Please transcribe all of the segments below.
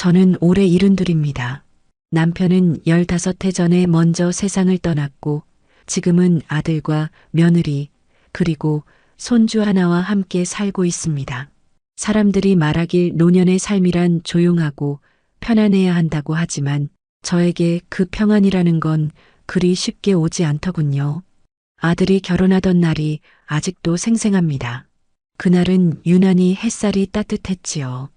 저는 올해 72입니다. 남편은 15해 전에 먼저 세상을 떠났고 지금은 아들과 며느리 그리고 손주 하나와 함께 살고 있습니다. 사람들이 말하길 노년의 삶이란 조용하고 편안해야 한다고 하지만 저에게 그 평안이라는 건 그리 쉽게 오지 않더군요. 아들이 결혼하던 날이 아직도 생생합니다. 그날은 유난히 햇살이 따뜻했지요.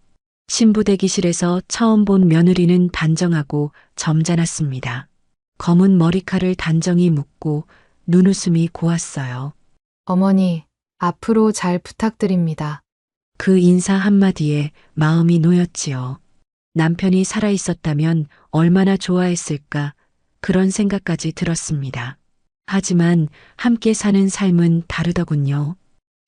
신부 대기실에서 처음 본 며느리는 단정하고 점잖았습니다. 검은 머리칼을 단정히 묶고 눈웃음이 고왔어요. 어머니, 앞으로 잘 부탁드립니다. 그 인사 한마디에 마음이 놓였지요. 남편이 살아있었다면 얼마나 좋아했을까 그런 생각까지 들었습니다. 하지만 함께 사는 삶은 다르더군요.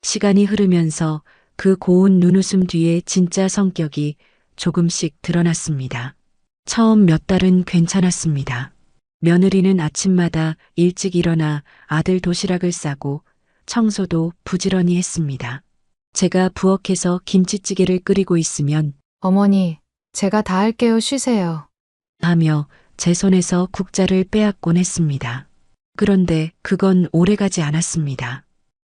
시간이 흐르면서 그 고운 눈웃음 뒤에 진짜 성격이 조금씩 드러났습니다. 처음 몇 달은 괜찮았습니다. 며느리는 아침마다 일찍 일어나 아들 도시락을 싸고 청소도 부지런히 했습니다. 제가 부엌에서 김치찌개를 끓이고 있으면 어머니, 제가 다 할게요. 쉬세요. 하며 제 손에서 국자를 빼앗곤 했습니다. 그런데 그건 오래가지 않았습니다.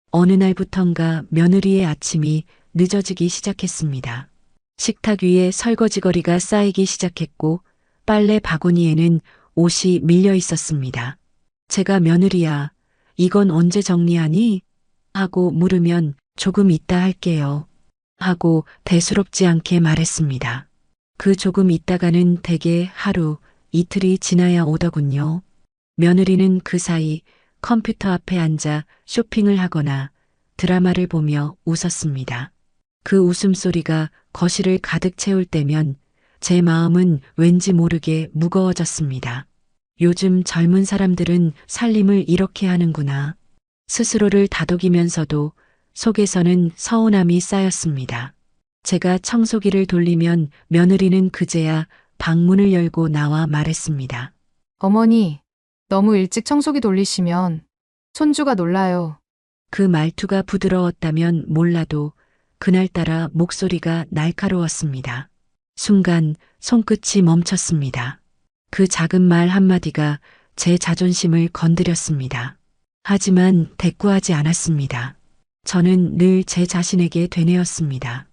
어느 날부턴가 며느리의 아침이 늦어지기 시작했습니다. 식탁 위에 설거지거리가 쌓이기 시작했고 빨래 바구니에는 옷이 밀려 있었습니다. 제가 며느리야, 이건 언제 정리하니? 하고 물으면 조금 이따 할게요. 하고 대수롭지 않게 말했습니다. 그 조금 있다가는 대개 하루, 이틀이 지나야 오더군요. 며느리는 그 사이 컴퓨터 앞에 앉아 쇼핑을 하거나 드라마를 보며 웃었습니다. 그 웃음소리가 거실을 가득 채울 때면 제 마음은 왠지 모르게 무거워졌습니다. 요즘 젊은 사람들은 살림을 이렇게 하는구나. 스스로를 다독이면서도 속에서는 서운함이 쌓였습니다. 제가 청소기를 돌리면 며느리는 그제야 방문을 열고 나와 말했습니다. 어머니, 너무 일찍 청소기 돌리시면 손주가 놀라요. 그 말투가 부드러웠다면 몰라도 그날따라 목소리가 날카로웠습니다. 순간 손끝이 멈췄습니다. 그 작은 말 한마디가 제 자존심을 건드렸습니다. 하지만 대꾸하지 않았습니다. 저는 늘 제 자신에게 되뇌었습니다.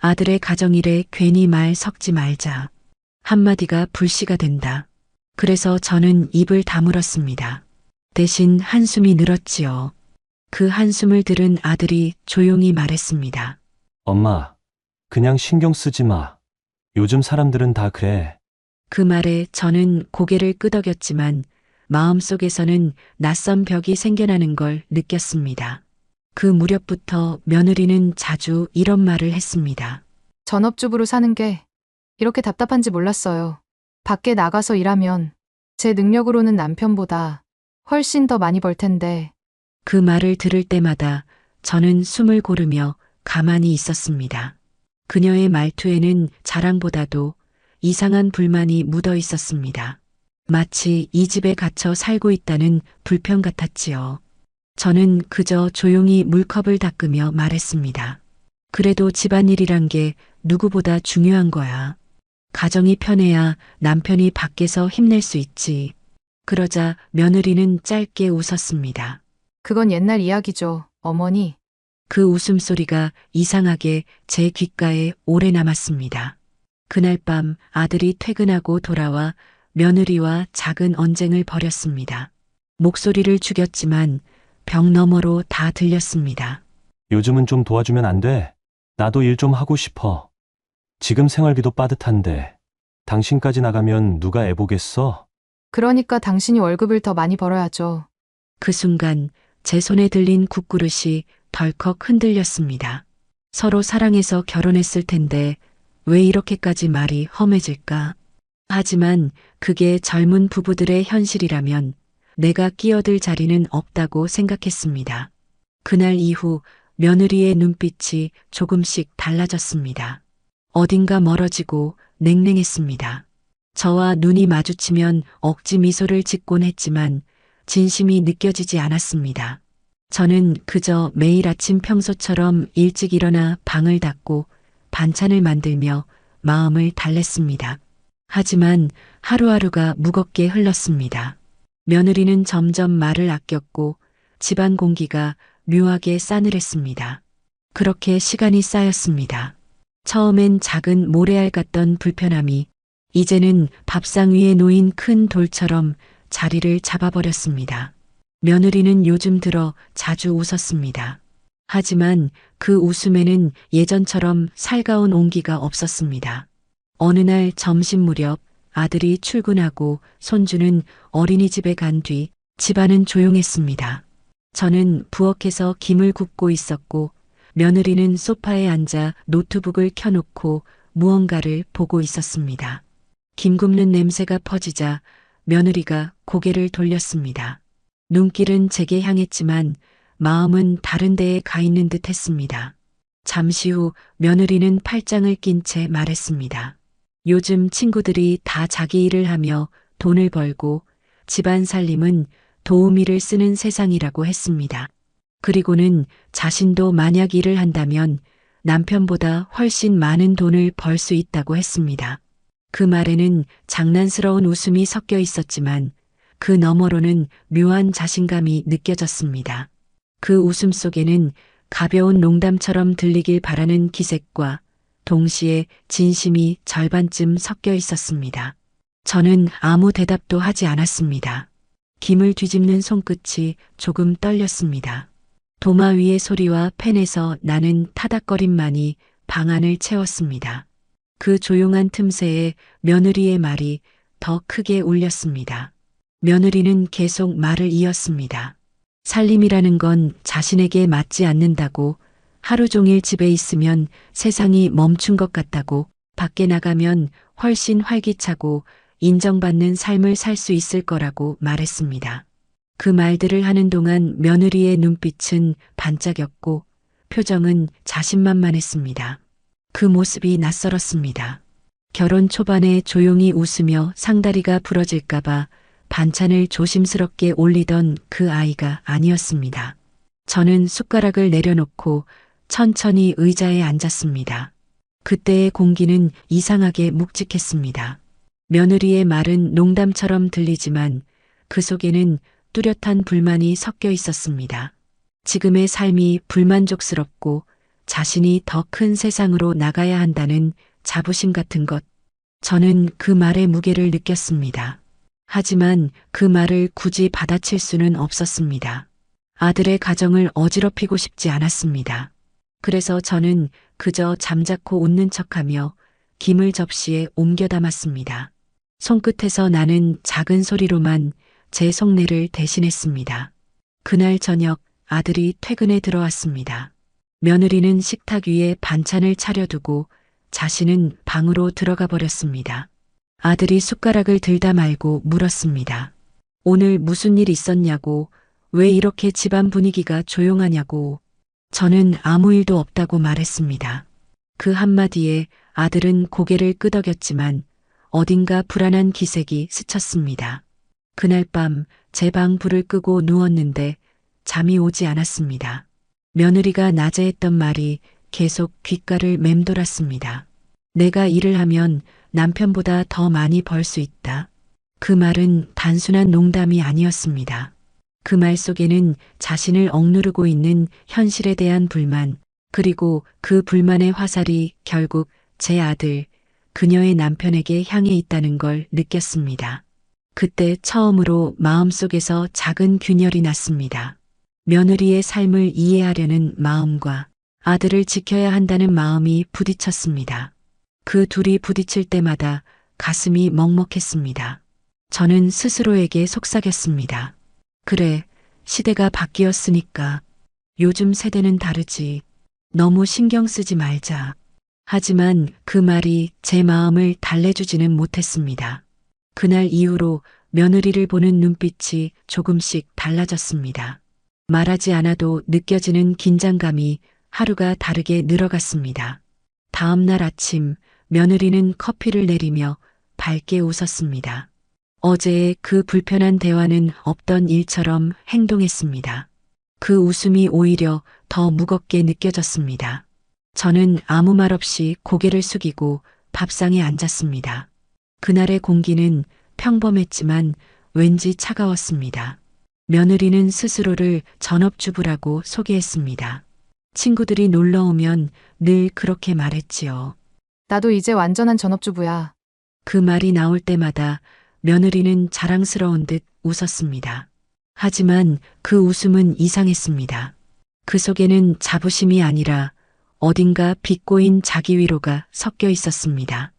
아들의 가정일에 괜히 말 섞지 말자. 한마디가 불씨가 된다. 그래서 저는 입을 다물었습니다. 대신 한숨이 늘었지요. 그 한숨을 들은 아들이 조용히 말했습니다. 엄마, 그냥 신경 쓰지 마. 요즘 사람들은 다 그래. 그 말에 저는 고개를 끄덕였지만 마음속에서는 낯선 벽이 생겨나는 걸 느꼈습니다. 그 무렵부터 며느리는 자주 이런 말을 했습니다. 전업주부로 사는 게 이렇게 답답한지 몰랐어요. 밖에 나가서 일하면 제 능력으로는 남편보다 훨씬 더 많이 벌 텐데. 그 말을 들을 때마다 저는 숨을 고르며 가만히 있었습니다. 그녀의 말투에는 자랑보다도 이상한 불만이 묻어 있었습니다. 마치 이 집에 갇혀 살고 있다는 불평 같았지요. 저는 그저 조용히 물컵을 닦으며 말했습니다. 그래도 집안일이란 게 누구보다 중요한 거야. 가정이 편해야 남편이 밖에서 힘낼 수 있지. 그러자 며느리는 짧게 웃었습니다. 그건 옛날 이야기죠, 어머니. 그 웃음소리가 이상하게 제 귓가에 오래 남았습니다. 그날 밤 아들이 퇴근하고 돌아와 며느리와 작은 언쟁을 벌였습니다. 목소리를 죽였지만 벽 너머로 다 들렸습니다. 요즘은 좀 도와주면 안 돼? 나도 일 좀 하고 싶어. 지금 생활비도 빠듯한데. 당신까지 나가면 누가 애 보겠어? 그러니까 당신이 월급을 더 많이 벌어야죠. 그 순간 제 손에 들린 국그릇이 덜컥 흔들렸습니다. 서로 사랑해서 결혼했을 텐데 왜 이렇게까지 말이 험해질까? 하지만 그게 젊은 부부들의 현실이라면 내가 끼어들 자리는 없다고 생각했습니다. 그날 이후 며느리의 눈빛이 조금씩 달라졌습니다. 어딘가 멀어지고 냉랭했습니다. 저와 눈이 마주치면 억지 미소를 짓곤 했지만 진심이 느껴지지 않았습니다. 저는 그저 매일 아침 평소처럼 일찍 일어나 방을 닦고 반찬을 만들며 마음을 달랬습니다. 하지만 하루하루가 무겁게 흘렀습니다. 며느리는 점점 말을 아꼈고 집안 공기가 묘하게 싸늘했습니다. 그렇게 시간이 쌓였습니다. 처음엔 작은 모래알 같던 불편함이 이제는 밥상 위에 놓인 큰 돌처럼 자리를 잡아버렸습니다. 며느리는 요즘 들어 자주 웃었습니다. 하지만 그 웃음에는 예전처럼 살가운 온기가 없었습니다. 어느 날 점심 무렵 아들이 출근하고 손주는 어린이집에 간 뒤 집안은 조용했습니다. 저는 부엌에서 김을 굽고 있었고 며느리는 소파에 앉아 노트북을 켜놓고 무언가를 보고 있었습니다. 김 굽는 냄새가 퍼지자 며느리가 고개를 돌렸습니다. 눈길은 제게 향했지만 마음은 다른 데에 가 있는 듯 했습니다. 잠시 후 며느리는 팔짱을 낀 채 말했습니다. 요즘 친구들이 다 자기 일을 하며 돈을 벌고 집안 살림은 도우미를 쓰는 세상이라고 했습니다. 그리고는 자신도 만약 일을 한다면 남편보다 훨씬 많은 돈을 벌 수 있다고 했습니다. 그 말에는 장난스러운 웃음이 섞여 있었지만 그 너머로는 묘한 자신감이 느껴졌습니다. 그 웃음 속에는 가벼운 농담처럼 들리길 바라는 기색과 동시에 진심이 절반쯤 섞여 있었습니다. 저는 아무 대답도 하지 않았습니다. 김을 뒤집는 손끝이 조금 떨렸습니다. 도마 위의 소리와 펜에서 나는 타닥거림만이 방 안을 채웠습니다. 그 조용한 틈새에 며느리의 말이 더 크게 울렸습니다. 며느리는 계속 말을 이었습니다. 살림이라는 건 자신에게 맞지 않는다고, 하루 종일 집에 있으면 세상이 멈춘 것 같다고, 밖에 나가면 훨씬 활기차고 인정받는 삶을 살 수 있을 거라고 말했습니다. 그 말들을 하는 동안 며느리의 눈빛은 반짝였고 표정은 자신만만했습니다. 그 모습이 낯설었습니다. 결혼 초반에 조용히 웃으며 상다리가 부러질까봐 반찬을 조심스럽게 올리던 그 아이가 아니었습니다. 저는 숟가락을 내려놓고 천천히 의자에 앉았습니다. 그때의 공기는 이상하게 묵직했습니다. 며느리의 말은 농담처럼 들리지만 그 속에는 뚜렷한 불만이 섞여 있었습니다. 지금의 삶이 불만족스럽고 자신이 더 큰 세상으로 나가야 한다는 자부심 같은 것. 저는 그 말의 무게를 느꼈습니다. 하지만 그 말을 굳이 받아칠 수는 없었습니다. 아들의 가정을 어지럽히고 싶지 않았습니다. 그래서 저는 그저 잠자코 웃는 척하며 김을 접시에 옮겨 담았습니다. 손끝에서 나는 작은 소리로만 제 속내를 대신했습니다. 그날 저녁 아들이 퇴근에 들어왔습니다. 며느리는 식탁 위에 반찬을 차려두고 자신은 방으로 들어가 버렸습니다. 아들이 숟가락을 들다 말고 물었습니다. 오늘 무슨 일 있었냐고, 왜 이렇게 집안 분위기가 조용하냐고. 저는 아무 일도 없다고 말했습니다. 그 한마디에 아들은 고개를 끄덕였지만 어딘가 불안한 기색이 스쳤습니다. 그날 밤 제 방 불을 끄고 누웠는데 잠이 오지 않았습니다. 며느리가 낮에 했던 말이 계속 귓가를 맴돌았습니다. 내가 일을 하면 남편보다 더 많이 벌 수 있다. 그 말은 단순한 농담이 아니었습니다. 그 말 속에는 자신을 억누르고 있는 현실에 대한 불만, 그리고 그 불만의 화살이 결국 제 아들, 그녀의 남편에게 향해 있다는 걸 느꼈습니다. 그때 처음으로 마음속에서 작은 균열이 났습니다. 며느리의 삶을 이해하려는 마음과 아들을 지켜야 한다는 마음이 부딪혔습니다. 그 둘이 부딪힐 때마다 가슴이 먹먹했습니다. 저는 스스로에게 속삭였습니다. 그래, 시대가 바뀌었으니까. 요즘 세대는 다르지. 너무 신경 쓰지 말자. 하지만 그 말이 제 마음을 달래주지는 못했습니다. 그날 이후로 며느리를 보는 눈빛이 조금씩 달라졌습니다. 말하지 않아도 느껴지는 긴장감이 하루가 다르게 늘어갔습니다. 다음 날 아침 며느리는 커피를 내리며 밝게 웃었습니다. 어제의 그 불편한 대화는 없던 일처럼 행동했습니다. 그 웃음이 오히려 더 무겁게 느껴졌습니다. 저는 아무 말 없이 고개를 숙이고 밥상에 앉았습니다. 그날의 공기는 평범했지만 왠지 차가웠습니다. 며느리는 스스로를 전업주부라고 소개했습니다. 친구들이 놀러 오면 늘 그렇게 말했지요. 나도 이제 완전한 전업주부야. 그 말이 나올 때마다 며느리는 자랑스러운 듯 웃었습니다. 하지만 그 웃음은 이상했습니다. 그 속에는 자부심이 아니라 어딘가 비꼬인 자기 위로가 섞여 있었습니다.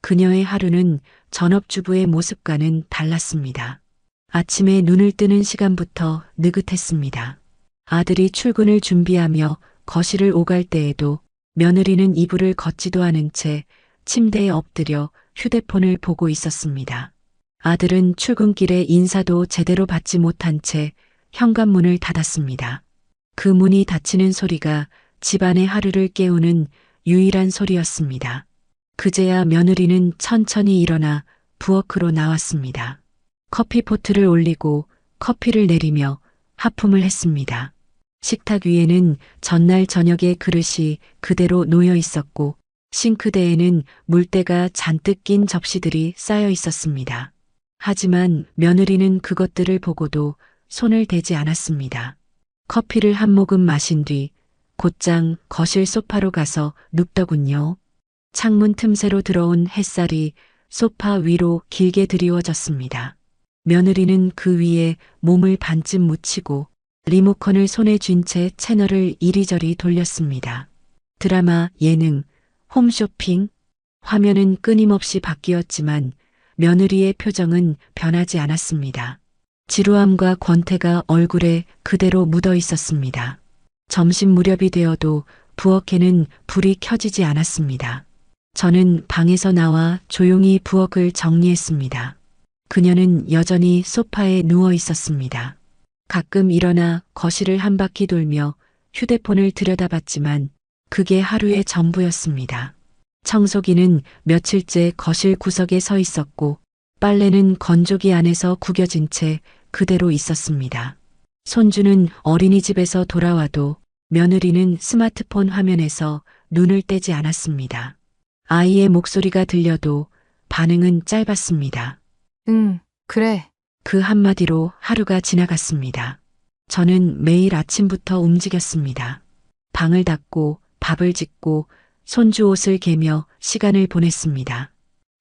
그녀의 하루는 전업주부의 모습과는 달랐습니다. 아침에 눈을 뜨는 시간부터 느긋했습니다. 아들이 출근을 준비하며 거실을 오갈 때에도 며느리는 이불을 걷지도 않은 채 침대에 엎드려 휴대폰을 보고 있었습니다. 아들은 출근길에 인사도 제대로 받지 못한 채 현관문을 닫았습니다. 그 문이 닫히는 소리가 집안의 하루를 깨우는 유일한 소리였습니다. 그제야 며느리는 천천히 일어나 부엌으로 나왔습니다. 커피포트를 올리고 커피를 내리며 하품을 했습니다. 식탁 위에는 전날 저녁의 그릇이 그대로 놓여 있었고 싱크대에는 물때가 잔뜩 낀 접시들이 쌓여 있었습니다. 하지만 며느리는 그것들을 보고도 손을 대지 않았습니다. 커피를 한 모금 마신 뒤 곧장 거실 소파로 가서 눕더군요. 창문 틈새로 들어온 햇살이 소파 위로 길게 드리워졌습니다. 며느리는 그 위에 몸을 반쯤 묻히고 리모컨을 손에 쥔 채 채널을 이리저리 돌렸습니다. 드라마, 예능, 홈쇼핑, 화면은 끊임없이 바뀌었지만 며느리의 표정은 변하지 않았습니다. 지루함과 권태가 얼굴에 그대로 묻어 있었습니다. 점심 무렵이 되어도 부엌에는 불이 켜지지 않았습니다. 저는 방에서 나와 조용히 부엌을 정리했습니다. 그녀는 여전히 소파에 누워 있었습니다. 가끔 일어나 거실을 한 바퀴 돌며 휴대폰을 들여다봤지만 그게 하루의 전부였습니다. 청소기는 며칠째 거실 구석에 서 있었고 빨래는 건조기 안에서 구겨진 채 그대로 있었습니다. 손주는 어린이집에서 돌아와도 며느리는 스마트폰 화면에서 눈을 떼지 않았습니다. 아이의 목소리가 들려도 반응은 짧았습니다. 응, 그래. 그 한마디로 하루가 지나갔습니다. 저는 매일 아침부터 움직였습니다. 방을 닦고 밥을 짓고 손주 옷을 개며 시간을 보냈습니다.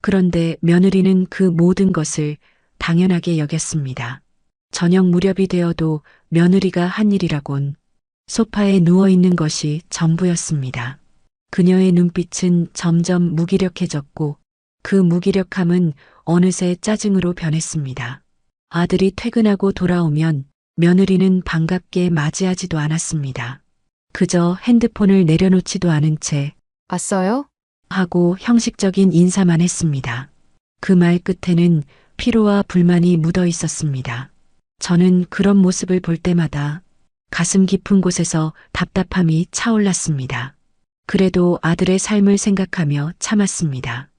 그런데 며느리는 그 모든 것을 당연하게 여겼습니다. 저녁 무렵이 되어도 며느리가 한 일이라곤 소파에 누워 있는 것이 전부였습니다. 그녀의 눈빛은 점점 무기력해졌고 그 무기력함은 어느새 짜증으로 변했습니다. 아들이 퇴근하고 돌아오면 며느리는 반갑게 맞이하지도 않았습니다. 그저 핸드폰을 내려놓지도 않은 채 왔어요? 하고 형식적인 인사만 했습니다. 그 말 끝에는 피로와 불만이 묻어 있었습니다. 저는 그런 모습을 볼 때마다 가슴 깊은 곳에서 답답함이 차올랐습니다. 그래도 아들의 삶을 생각하며 참았습니다.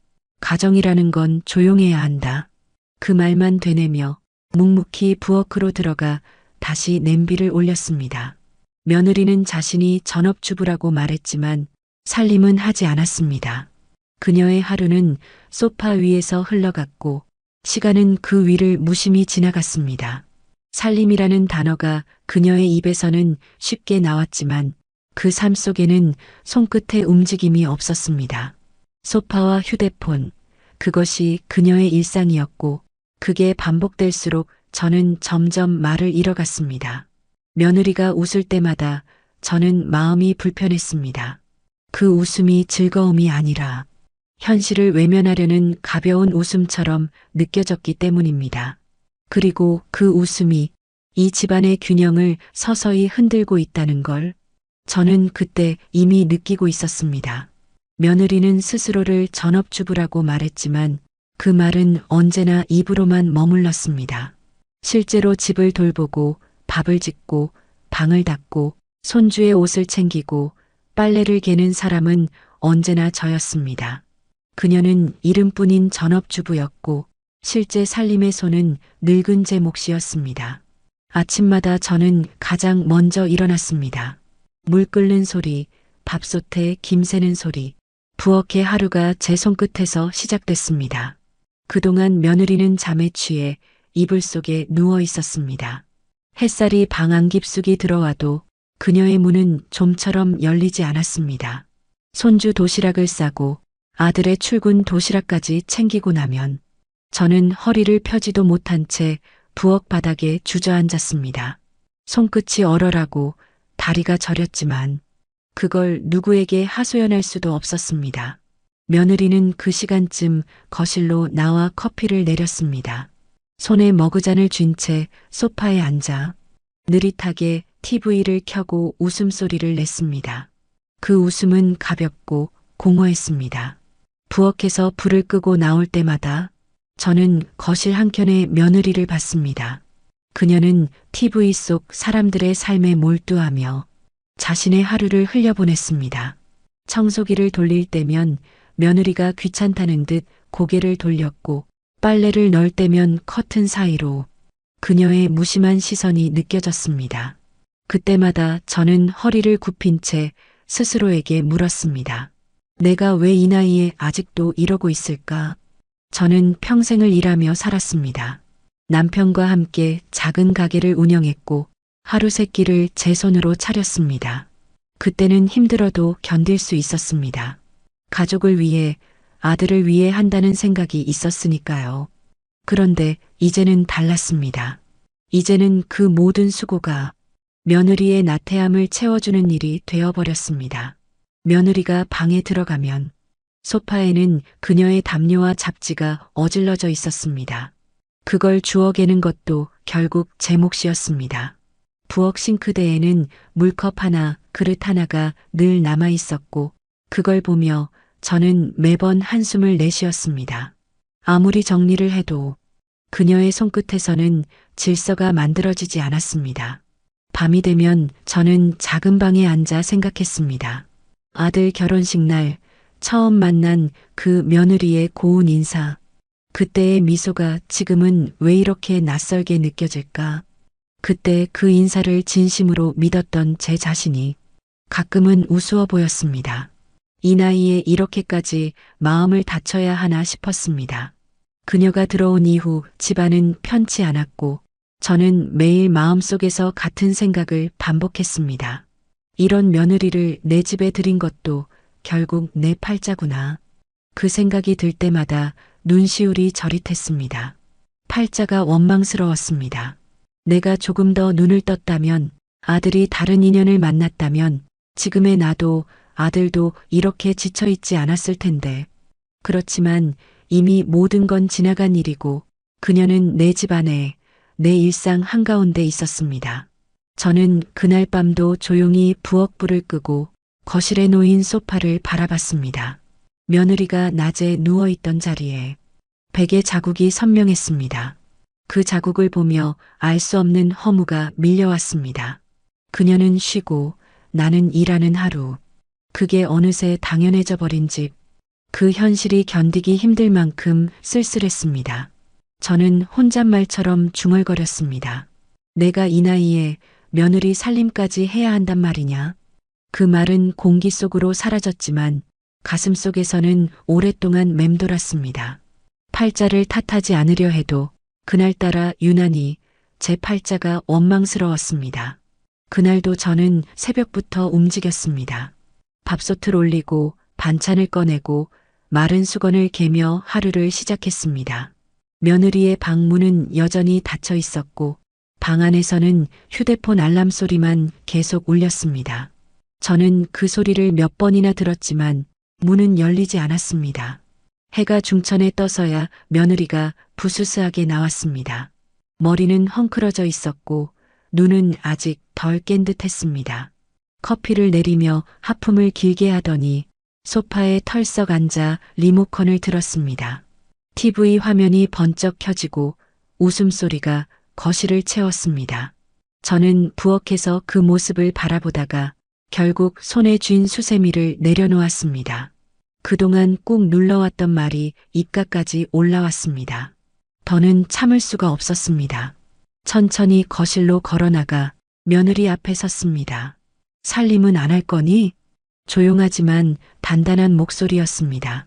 가정이라는 건 조용해야 한다. 그 말만 되뇌며 묵묵히 부엌으로 들어가 다시 냄비를 올렸습니다. 며느리는 자신이 전업주부라고 말했지만 살림은 하지 않았습니다. 그녀의 하루는 소파 위에서 흘러갔고 시간은 그 위를 무심히 지나갔습니다. 살림이라는 단어가 그녀의 입에서는 쉽게 나왔지만 그 삶 속에는 손끝의 움직임이 없었습니다. 소파와 휴대폰, 그것이 그녀의 일상이었고 그게 반복될수록 저는 점점 말을 잃어갔습니다. 며느리가 웃을 때마다 저는 마음이 불편했습니다. 그 웃음이 즐거움이 아니라 현실을 외면하려는 가벼운 웃음처럼 느껴졌기 때문입니다. 그리고 그 웃음이 이 집안의 균형을 서서히 흔들고 있다는 걸 저는 그때 이미 느끼고 있었습니다. 며느리는 스스로를 전업주부라고 말했지만 그 말은 언제나 입으로만 머물렀습니다. 실제로 집을 돌보고 밥을 짓고 방을 닦고 손주의 옷을 챙기고 빨래를 개는 사람은 언제나 저였습니다. 그녀는 이름뿐인 전업주부였고 실제 살림의 손은 늙은 제 몫이었습니다. 아침마다 저는 가장 먼저 일어났습니다. 물 끓는 소리, 밥솥에 김 새는 소리, 부엌의 하루가 제 손끝에서 시작됐습니다. 그동안 며느리는 잠에 취해 이불 속에 누워 있었습니다. 햇살이 방 안 깊숙이 들어와도 그녀의 문은 좀처럼 열리지 않았습니다. 손주 도시락을 싸고 아들의 출근 도시락까지 챙기고 나면 저는 허리를 펴지도 못한 채 부엌 바닥에 주저앉았습니다. 손끝이 얼얼하고 다리가 저렸지만 그걸 누구에게 하소연할 수도 없었습니다. 며느리는 그 시간쯤 거실로 나와 커피를 내렸습니다. 손에 머그잔을 쥔 채 소파에 앉아 느릿하게 TV를 켜고 웃음소리를 냈습니다. 그 웃음은 가볍고 공허했습니다. 부엌에서 불을 끄고 나올 때마다 저는 거실 한켠에 며느리를 봤습니다. 그녀는 TV 속 사람들의 삶에 몰두하며 자신의 하루를 흘려보냈습니다. 청소기를 돌릴 때면 며느리가 귀찮다는 듯 고개를 돌렸고 빨래를 넣을 때면 커튼 사이로 그녀의 무심한 시선이 느껴졌습니다. 그때마다 저는 허리를 굽힌 채 스스로에게 물었습니다. 내가 왜 이 나이에 아직도 이러고 있을까? 저는 평생을 일하며 살았습니다. 남편과 함께 작은 가게를 운영했고 하루 세 끼를 제 손으로 차렸습니다. 그때는 힘들어도 견딜 수 있었습니다. 가족을 위해, 아들을 위해 한다는 생각이 있었으니까요. 그런데 이제는 달랐습니다. 이제는 그 모든 수고가 며느리의 나태함을 채워주는 일이 되어버렸습니다. 며느리가 방에 들어가면 소파에는 그녀의 담요와 잡지가 어질러져 있었습니다. 그걸 주워개는 것도 결국 제 몫이었습니다. 부엌 싱크대에는 물컵 하나, 그릇 하나가 늘 남아 있었고 그걸 보며 저는 매번 한숨을 내쉬었습니다. 아무리 정리를 해도 그녀의 손끝에서는 질서가 만들어지지 않았습니다. 밤이 되면 저는 작은 방에 앉아 생각했습니다. 아들 결혼식 날 처음 만난 그 며느리의 고운 인사. 그때의 미소가 지금은 왜 이렇게 낯설게 느껴질까? 그때 그 인사를 진심으로 믿었던 제 자신이 가끔은 우스워 보였습니다. 이 나이에 이렇게까지 마음을 다쳐야 하나 싶었습니다. 그녀가 들어온 이후 집안은 편치 않았고 저는 매일 마음속에서 같은 생각을 반복했습니다. 이런 며느리를 내 집에 들인 것도 결국 내 팔자구나. 그 생각이 들 때마다 눈시울이 저릿했습니다. 팔자가 원망스러웠습니다. 내가 조금 더 눈을 떴다면, 아들이 다른 인연을 만났다면 지금의 나도 아들도 이렇게 지쳐있지 않았을 텐데. 그렇지만 이미 모든 건 지나간 일이고 그녀는 내 집안에, 내 일상 한가운데 있었습니다. 저는 그날 밤도 조용히 부엌불을 끄고 거실에 놓인 소파를 바라봤습니다. 며느리가 낮에 누워있던 자리에 베개 자국이 선명했습니다. 그 자국을 보며 알 수 없는 허무가 밀려왔습니다. 그녀는 쉬고 나는 일하는 하루. 그게 어느새 당연해져 버린 집. 그 현실이 견디기 힘들 만큼 쓸쓸했습니다. 저는 혼잣말처럼 중얼거렸습니다. 내가 이 나이에 며느리 살림까지 해야 한단 말이냐? 그 말은 공기 속으로 사라졌지만 가슴 속에서는 오랫동안 맴돌았습니다. 팔자를 탓하지 않으려 해도 그날따라 유난히 제 팔자가 원망스러웠습니다. 그날도 저는 새벽부터 움직였습니다. 밥솥을 올리고 반찬을 꺼내고 마른 수건을 개며 하루를 시작했습니다. 며느리의 방 문은 여전히 닫혀 있었고 방 안에서는 휴대폰 알람 소리만 계속 울렸습니다. 저는 그 소리를 몇 번이나 들었지만 문은 열리지 않았습니다. 해가 중천에 떠서야 며느리가 부스스하게 나왔습니다. 머리는 헝클어져 있었고 눈은 아직 덜 깬 듯했습니다. 커피를 내리며 하품을 길게 하더니 소파에 털썩 앉아 리모컨을 틀었습니다. TV 화면이 번쩍 켜지고 웃음소리가 거실을 채웠습니다. 저는 부엌에서 그 모습을 바라보다가 결국 손에 쥔 수세미를 내려놓았습니다. 그동안 꾹 눌러왔던 말이 입가까지 올라왔습니다. 더는 참을 수가 없었습니다. 천천히 거실로 걸어나가 며느리 앞에 섰습니다. 살림은 안 할 거니? 조용하지만 단단한 목소리였습니다.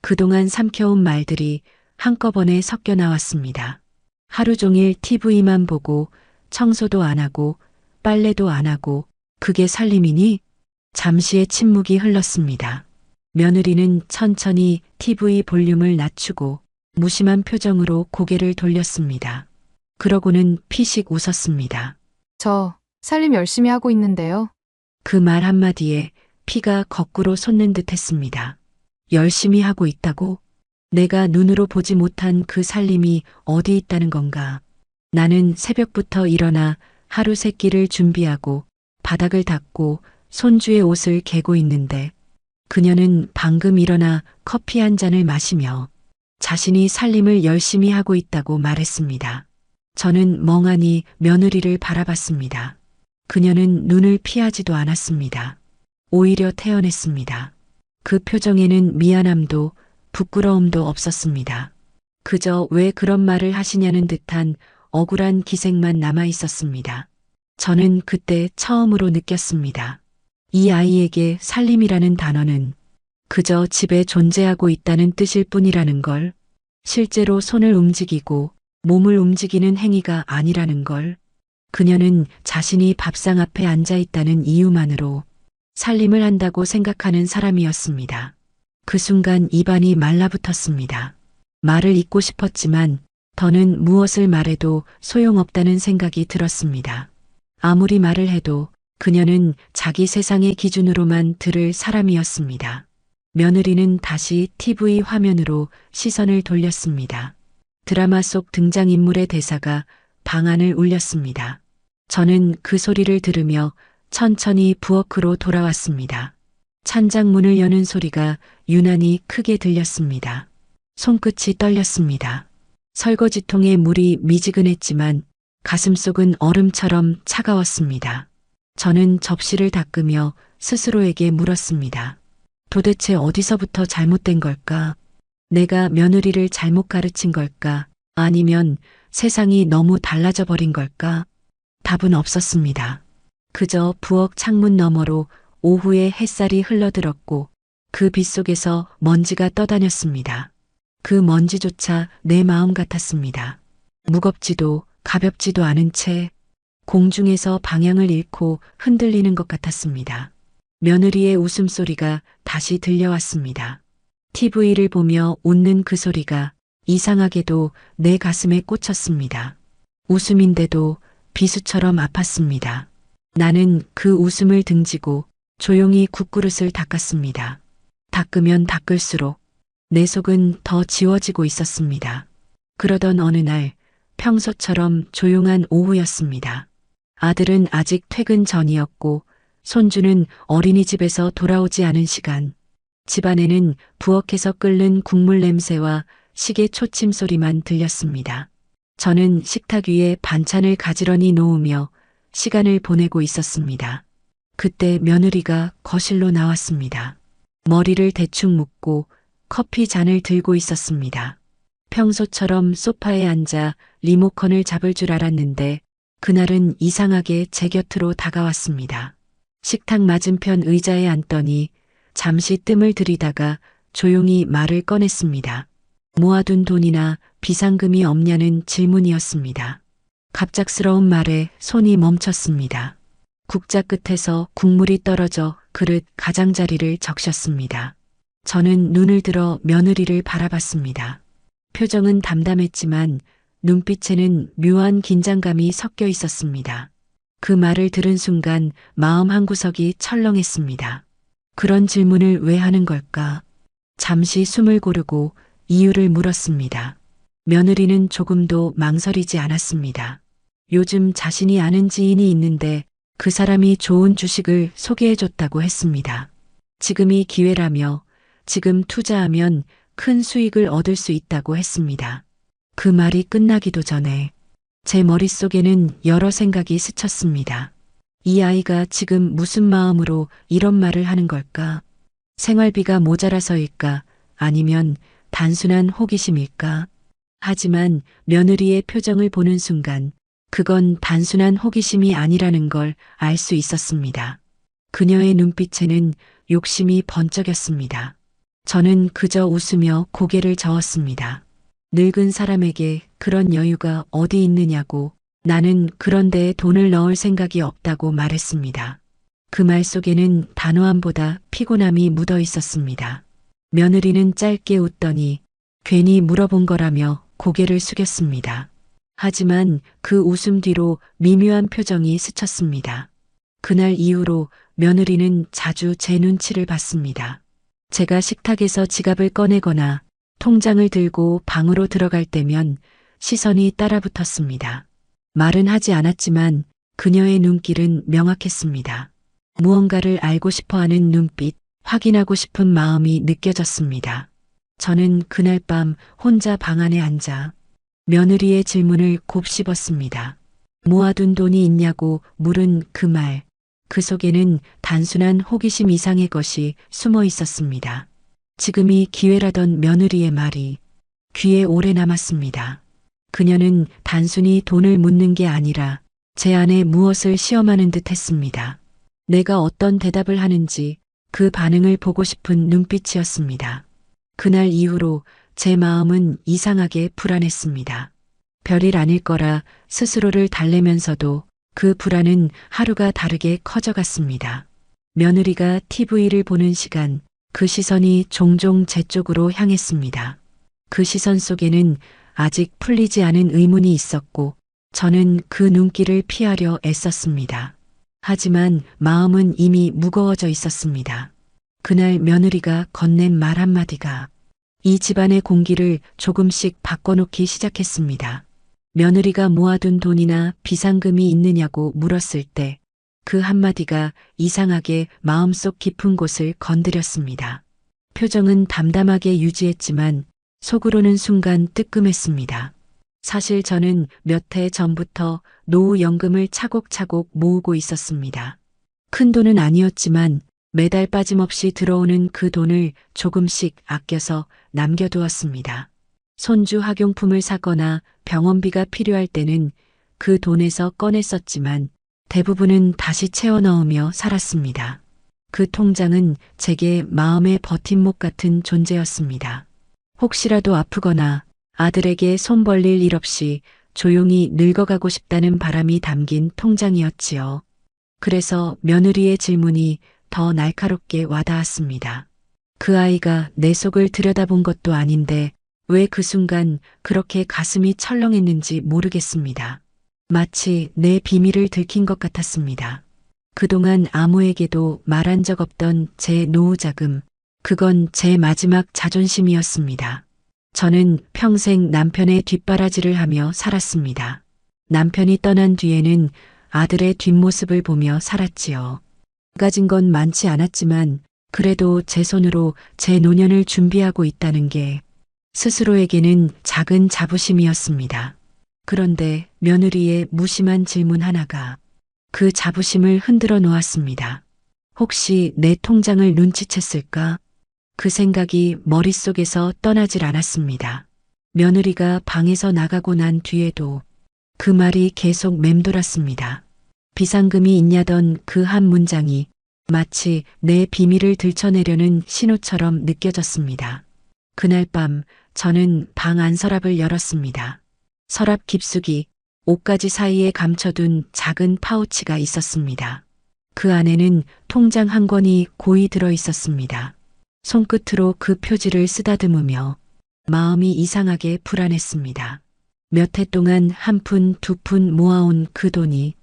그동안 삼켜온 말들이 한꺼번에 섞여 나왔습니다. 하루 종일 TV만 보고 청소도 안 하고 빨래도 안 하고 그게 살림이니? 잠시의 침묵이 흘렀습니다. 며느리는 천천히 TV 볼륨을 낮추고 무심한 표정으로 고개를 돌렸습니다. 그러고는 피식 웃었습니다. 저 살림 열심히 하고 있는데요. 그 말 한마디에 피가 거꾸로 솟는 듯 했습니다. 열심히 하고 있다고? 내가 눈으로 보지 못한 그 살림이 어디 있다는 건가? 나는 새벽부터 일어나 하루 세 끼를 준비하고 바닥을 닦고 손주의 옷을 개고 있는데 그녀는 방금 일어나 커피 한 잔을 마시며 자신이 살림을 열심히 하고 있다고 말했습니다. 저는 멍하니 며느리를 바라봤습니다. 그녀는 눈을 피하지도 않았습니다. 오히려 태연했습니다. 그 표정에는 미안함도 부끄러움도 없었습니다. 그저 왜 그런 말을 하시냐는 듯한 억울한 기색만 남아 있었습니다. 저는 그때 처음으로 느꼈습니다. 이 아이에게 살림이라는 단어는 그저 집에 존재하고 있다는 뜻일 뿐이라는 걸, 실제로 손을 움직이고 몸을 움직이는 행위가 아니라는 걸, 그녀는 자신이 밥상 앞에 앉아 있다는 이유만으로 살림을 한다고 생각하는 사람이었습니다. 그 순간 입안이 말라붙었습니다. 말을 잇고 싶었지만 더는 무엇을 말해도 소용없다는 생각이 들었습니다. 아무리 말을 해도 그녀는 자기 세상의 기준으로만 들을 사람이었습니다. 며느리는 다시 TV 화면으로 시선을 돌렸습니다. 드라마 속 등장인물의 대사가 방안을 울렸습니다. 저는 그 소리를 들으며 천천히 부엌으로 돌아왔습니다. 찬장문을 여는 소리가 유난히 크게 들렸습니다. 손끝이 떨렸습니다. 설거지통에 물이 미지근했지만 가슴속은 얼음처럼 차가웠습니다. 저는 접시를 닦으며 스스로에게 물었습니다. 도대체 어디서부터 잘못된 걸까? 내가 며느리를 잘못 가르친 걸까? 아니면 세상이 너무 달라져 버린 걸까? 답은 없었습니다. 그저 부엌 창문 너머로 오후의 햇살이 흘러들었고 그 빛 속에서 먼지가 떠다녔습니다. 그 먼지조차 내 마음 같았습니다. 무겁지도 가볍지도 않은 채 공중에서 방향을 잃고 흔들리는 것 같았습니다. 며느리의 웃음소리가 다시 들려왔습니다. TV를 보며 웃는 그 소리가 이상하게도 내 가슴에 꽂혔습니다. 웃음인데도 비수처럼 아팠습니다. 나는 그 웃음을 등지고 조용히 국그릇을 닦았습니다. 닦으면 닦을수록 내 속은 더 지워지고 있었습니다. 그러던 어느 날 평소처럼 조용한 오후였습니다. 아들은 아직 퇴근 전이었고 손주는 어린이집에서 돌아오지 않은 시간. 집안에는 부엌에서 끓는 국물 냄새와 시계 초침 소리만 들렸습니다. 저는 식탁 위에 반찬을 가지런히 놓으며 시간을 보내고 있었습니다. 그때 며느리가 거실로 나왔습니다. 머리를 대충 묶고 커피 잔을 들고 있었습니다. 평소처럼 소파에 앉아 리모컨을 잡을 줄 알았는데 그날은 이상하게 제 곁으로 다가왔습니다. 식탁 맞은편 의자에 앉더니 잠시 뜸을 들이다가 조용히 말을 꺼냈습니다. 모아둔 돈이나 비상금이 없냐는 질문이었습니다. 갑작스러운 말에 손이 멈췄습니다. 국자 끝에서 국물이 떨어져 그릇 가장자리를 적셨습니다. 저는 눈을 들어 며느리를 바라봤습니다. 표정은 담담했지만 눈빛에는 묘한 긴장감이 섞여 있었습니다. 그 말을 들은 순간 마음 한구석이 철렁했습니다. 그런 질문을 왜 하는 걸까? 잠시 숨을 고르고 이유를 물었습니다. 며느리는 조금도 망설이지 않았습니다. 요즘 자신이 아는 지인이 있는데 그 사람이 좋은 주식을 소개해줬다고 했습니다. 지금이 기회라며 지금 투자하면 큰 수익을 얻을 수 있다고 했습니다. 그 말이 끝나기도 전에 제 머릿속에는 여러 생각이 스쳤습니다. 이 아이가 지금 무슨 마음으로 이런 말을 하는 걸까? 생활비가 모자라서일까? 아니면 단순한 호기심일까? 하지만 며느리의 표정을 보는 순간 그건 단순한 호기심이 아니라는 걸 알 수 있었습니다. 그녀의 눈빛에는 욕심이 번쩍였습니다. 저는 그저 웃으며 고개를 저었습니다. 늙은 사람에게 그런 여유가 어디 있느냐고 나는 그런 데에 돈을 넣을 생각이 없다고 말했습니다. 그 말 속에는 단호함보다 피곤함이 묻어 있었습니다. 며느리는 짧게 웃더니 괜히 물어본 거라며 고개를 숙였습니다. 하지만 그 웃음 뒤로 미묘한 표정이 스쳤습니다. 그날 이후로 며느리는 자주 제 눈치를 봤습니다. 제가 식탁에서 지갑을 꺼내거나 통장을 들고 방으로 들어갈 때면 시선이 따라붙었습니다. 말은 하지 않았지만 그녀의 눈길은 명확했습니다. 무언가를 알고 싶어 하는 눈빛, 확인하고 싶은 마음이 느껴졌습니다. 저는 그날 밤 혼자 방 안에 앉아 며느리의 질문을 곱씹었습니다. 모아둔 돈이 있냐고 물은 그 말, 그 속에는 단순한 호기심 이상의 것이 숨어 있었습니다. 지금이 기회라던 며느리의 말이 귀에 오래 남았습니다. 그녀는 단순히 돈을 묻는 게 아니라 제 안에 무엇을 시험하는 듯 했습니다. 내가 어떤 대답을 하는지 그 반응을 보고 싶은 눈빛이었습니다. 그날 이후로 제 마음은 이상하게 불안했습니다. 별일 아닐 거라 스스로를 달래면서도 그 불안은 하루가 다르게 커져갔습니다. 며느리가 TV를 보는 시간, 그 시선이 종종 제 쪽으로 향했습니다. 그 시선 속에는 아직 풀리지 않은 의문이 있었고 저는 그 눈길을 피하려 애썼습니다. 하지만 마음은 이미 무거워져 있었습니다. 그날 며느리가 건넨 말 한마디가 이 집안의 공기를 조금씩 바꿔놓기 시작했습니다. 며느리가 모아둔 돈이나 비상금이 있느냐고 물었을 때 그 한마디가 이상하게 마음속 깊은 곳을 건드렸습니다. 표정은 담담하게 유지했지만 속으로는 순간 뜨끔했습니다. 사실 저는 몇 해 전부터 노후연금을 차곡차곡 모으고 있었습니다. 큰 돈은 아니었지만 매달 빠짐없이 들어오는 그 돈을 조금씩 아껴서 남겨두었습니다. 손주 학용품을 사거나 병원비가 필요할 때는 그 돈에서 꺼냈었지만 대부분은 다시 채워 넣으며 살았습니다. 그 통장은 제게 마음의 버팀목 같은 존재였습니다. 혹시라도 아프거나 아들에게 손 벌릴 일 없이 조용히 늙어가고 싶다는 바람이 담긴 통장이었지요. 그래서 며느리의 질문이 더 날카롭게 와닿았습니다. 그 아이가 내 속을 들여다본 것도 아닌데 왜 그 순간 그렇게 가슴이 철렁했는지 모르겠습니다. 마치 내 비밀을 들킨 것 같았습니다. 그동안 아무에게도 말한 적 없던 제 노후자금, 그건 제 마지막 자존심이었습니다. 저는 평생 남편의 뒷바라지를 하며 살았습니다. 남편이 떠난 뒤에는 아들의 뒷모습을 보며 살았지요. 가진 건 많지 않았지만 그래도 제 손으로 제 노년을 준비하고 있다는 게 스스로에게는 작은 자부심이었습니다. 그런데 며느리의 무심한 질문 하나가 그 자부심을 흔들어 놓았습니다. 혹시 내 통장을 눈치챘을까? 그 생각이 머릿속에서 떠나질 않았습니다. 며느리가 방에서 나가고 난 뒤에도 그 말이 계속 맴돌았습니다. 비상금이 있냐던 그 한 문장이 마치 내 비밀을 들춰내려는 신호처럼 느껴졌습니다. 그날 밤 저는 방 안 서랍을 열었습니다. 서랍 깊숙이 옷가지 사이에 감춰둔 작은 파우치가 있었습니다. 그 안에는 통장 한 권이 고이 들어 있었습니다. 손끝으로 그 표지를 쓰다듬으며 마음이 이상하게 불안했습니다. 몇 해 동안 한 푼, 두 푼 모아온 그 돈이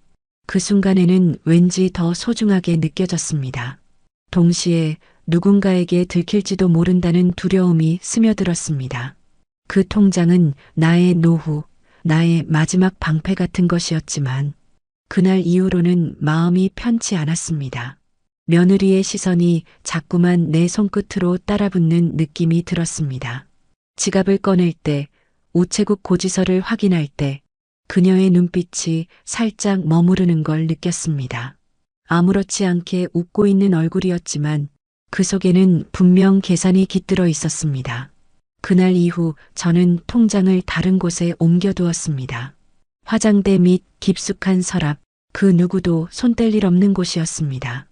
그 순간에는 왠지 더 소중하게 느껴졌습니다. 동시에 누군가에게 들킬지도 모른다는 두려움이 스며들었습니다. 그 통장은 나의 노후, 나의 마지막 방패 같은 것이었지만 그날 이후로는 마음이 편치 않았습니다. 며느리의 시선이 자꾸만 내 손끝으로 따라붙는 느낌이 들었습니다. 지갑을 꺼낼 때, 우체국 고지서를 확인할 때 그녀의 눈빛이 살짝 머무르는 걸 느꼈습니다. 아무렇지 않게 웃고 있는 얼굴이었지만 그 속에는 분명 계산이 깃들어 있었습니다. 그날 이후 저는 통장을 다른 곳에 옮겨두었습니다. 화장대 및 깊숙한 서랍, 그 누구도 손 뗄 일 없는 곳이었습니다.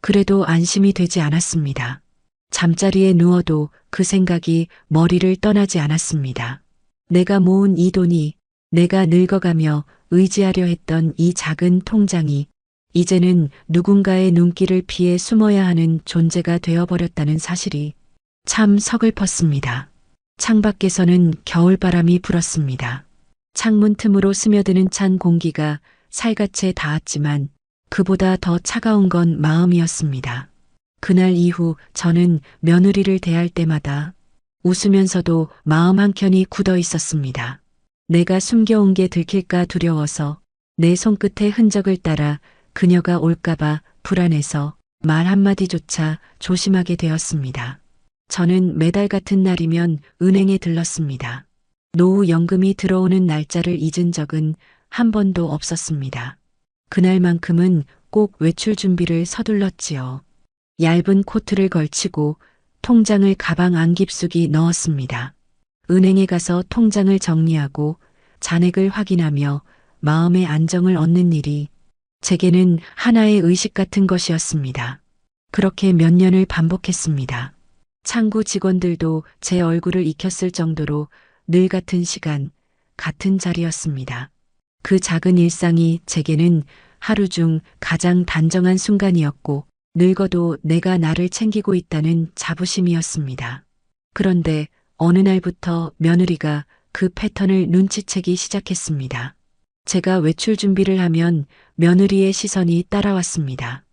그래도 안심이 되지 않았습니다. 잠자리에 누워도 그 생각이 머리를 떠나지 않았습니다. 내가 모은 이 돈이, 내가 늙어가며 의지하려 했던 이 작은 통장이 이제는 누군가의 눈길을 피해 숨어야 하는 존재가 되어버렸다는 사실이 참 서글펐습니다. 창밖에서는 겨울바람이 불었습니다. 창문 틈으로 스며드는 찬 공기가 살갗에 닿았지만 그보다 더 차가운 건 마음이었습니다. 그날 이후 저는 며느리를 대할 때마다 웃으면서도 마음 한켠이 굳어 있었습니다. 내가 숨겨온 게 들킬까 두려워서 내 손끝의 흔적을 따라 그녀가 올까봐 불안해서 말 한마디조차 조심하게 되었습니다. 저는 매달 같은 날이면 은행에 들렀습니다. 노후 연금이 들어오는 날짜를 잊은 적은 한 번도 없었습니다. 그날만큼은 꼭 외출 준비를 서둘렀지요. 얇은 코트를 걸치고 통장을 가방 안 깊숙이 넣었습니다. 은행에 가서 통장을 정리하고 잔액을 확인하며 마음의 안정을 얻는 일이 제게는 하나의 의식 같은 것이었습니다. 그렇게 몇 년을 반복했습니다. 창구 직원들도 제 얼굴을 익혔을 정도로 늘 같은 시간, 같은 자리였습니다. 그 작은 일상이 제게는 하루 중 가장 단정한 순간이었고 늙어도 내가 나를 챙기고 있다는 자부심이었습니다. 그런데 어느 날부터 며느리가 그 패턴을 눈치채기 시작했습니다. 제가 외출 준비를 하면 며느리의 시선이 따라왔습니다.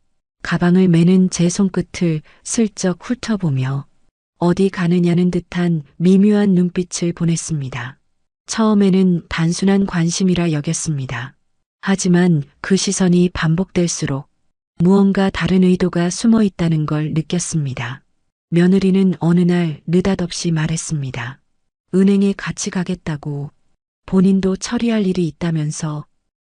가방을 매는 제 손끝을 슬쩍 훑어보며 어디 가느냐는 듯한 미묘한 눈빛을 보냈습니다. 처음에는 단순한 관심이라 여겼습니다. 하지만 그 시선이 반복될수록 무언가 다른 의도가 숨어 있다는 걸 느꼈습니다. 며느리는 어느 날 느닷없이 말했습니다. 은행에 같이 가겠다고. 본인도 처리할 일이 있다면서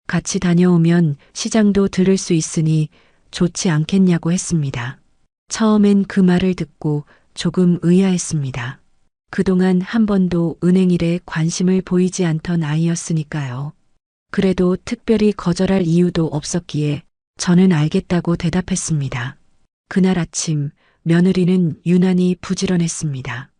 같이 다녀오면 시장도 들을 수 있으니 좋지 않겠냐고 했습니다. 처음엔 그 말을 듣고 조금 의아했습니다. 그동안 한 번도 은행 일에 관심을 보이지 않던 아이였으니까요. 그래도 특별히 거절할 이유도 없었기에 저는 알겠다고 대답했습니다. 그날 아침 며느리는 유난히 부지런했습니다.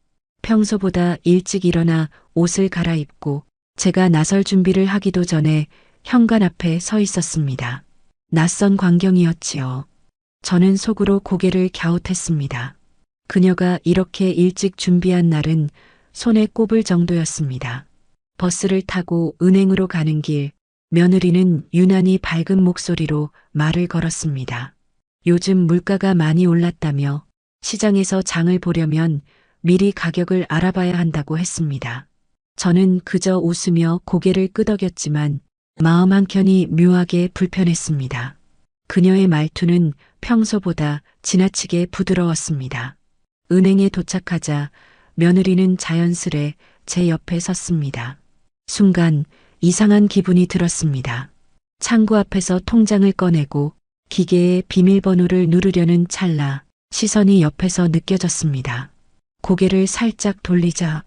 평소보다 일찍 일어나 옷을 갈아입고 제가 나설 준비를 하기도 전에 현관 앞에 서 있었습니다. 낯선 광경이었지요. 저는 속으로 고개를 갸웃했습니다. 그녀가 이렇게 일찍 준비한 날은 손에 꼽을 정도였습니다. 버스를 타고 은행으로 가는 길, 며느리는 유난히 밝은 목소리로 말을 걸었습니다. 요즘 물가가 많이 올랐다며 시장에서 장을 보려면 미리 가격을 알아봐야 한다고 했습니다. 저는 그저 웃으며 고개를 끄덕였지만 마음 한켠이 묘하게 불편했습니다. 그녀의 말투는 평소보다 지나치게 부드러웠습니다. 은행에 도착하자 며느리는 자연스레 제 옆에 섰습니다. 순간 이상한 기분이 들었습니다. 창구 앞에서 통장을 꺼내고 기계의 비밀번호를 누르려는 찰나 시선이 옆에서 느껴졌습니다. 고개를 살짝 돌리자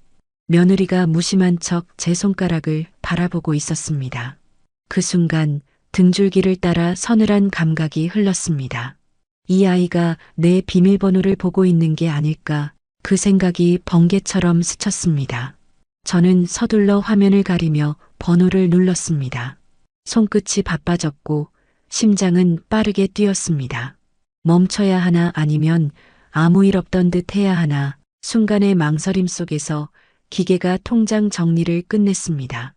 며느리가 무심한 척 제 손가락을 바라보고 있었습니다. 그 순간 등줄기를 따라 서늘한 감각이 흘렀습니다. 이 아이가 내 비밀번호를 보고 있는 게 아닐까 그 생각이 번개처럼 스쳤습니다. 저는 서둘러 화면을 가리며 번호를 눌렀습니다. 손끝이 바빠졌고 심장은 빠르게 뛰었습니다. 멈춰야 하나 아니면 아무 일 없던 듯 해야 하나 순간의 망설임 속에서 기계가 통장 정리를 끝냈습니다.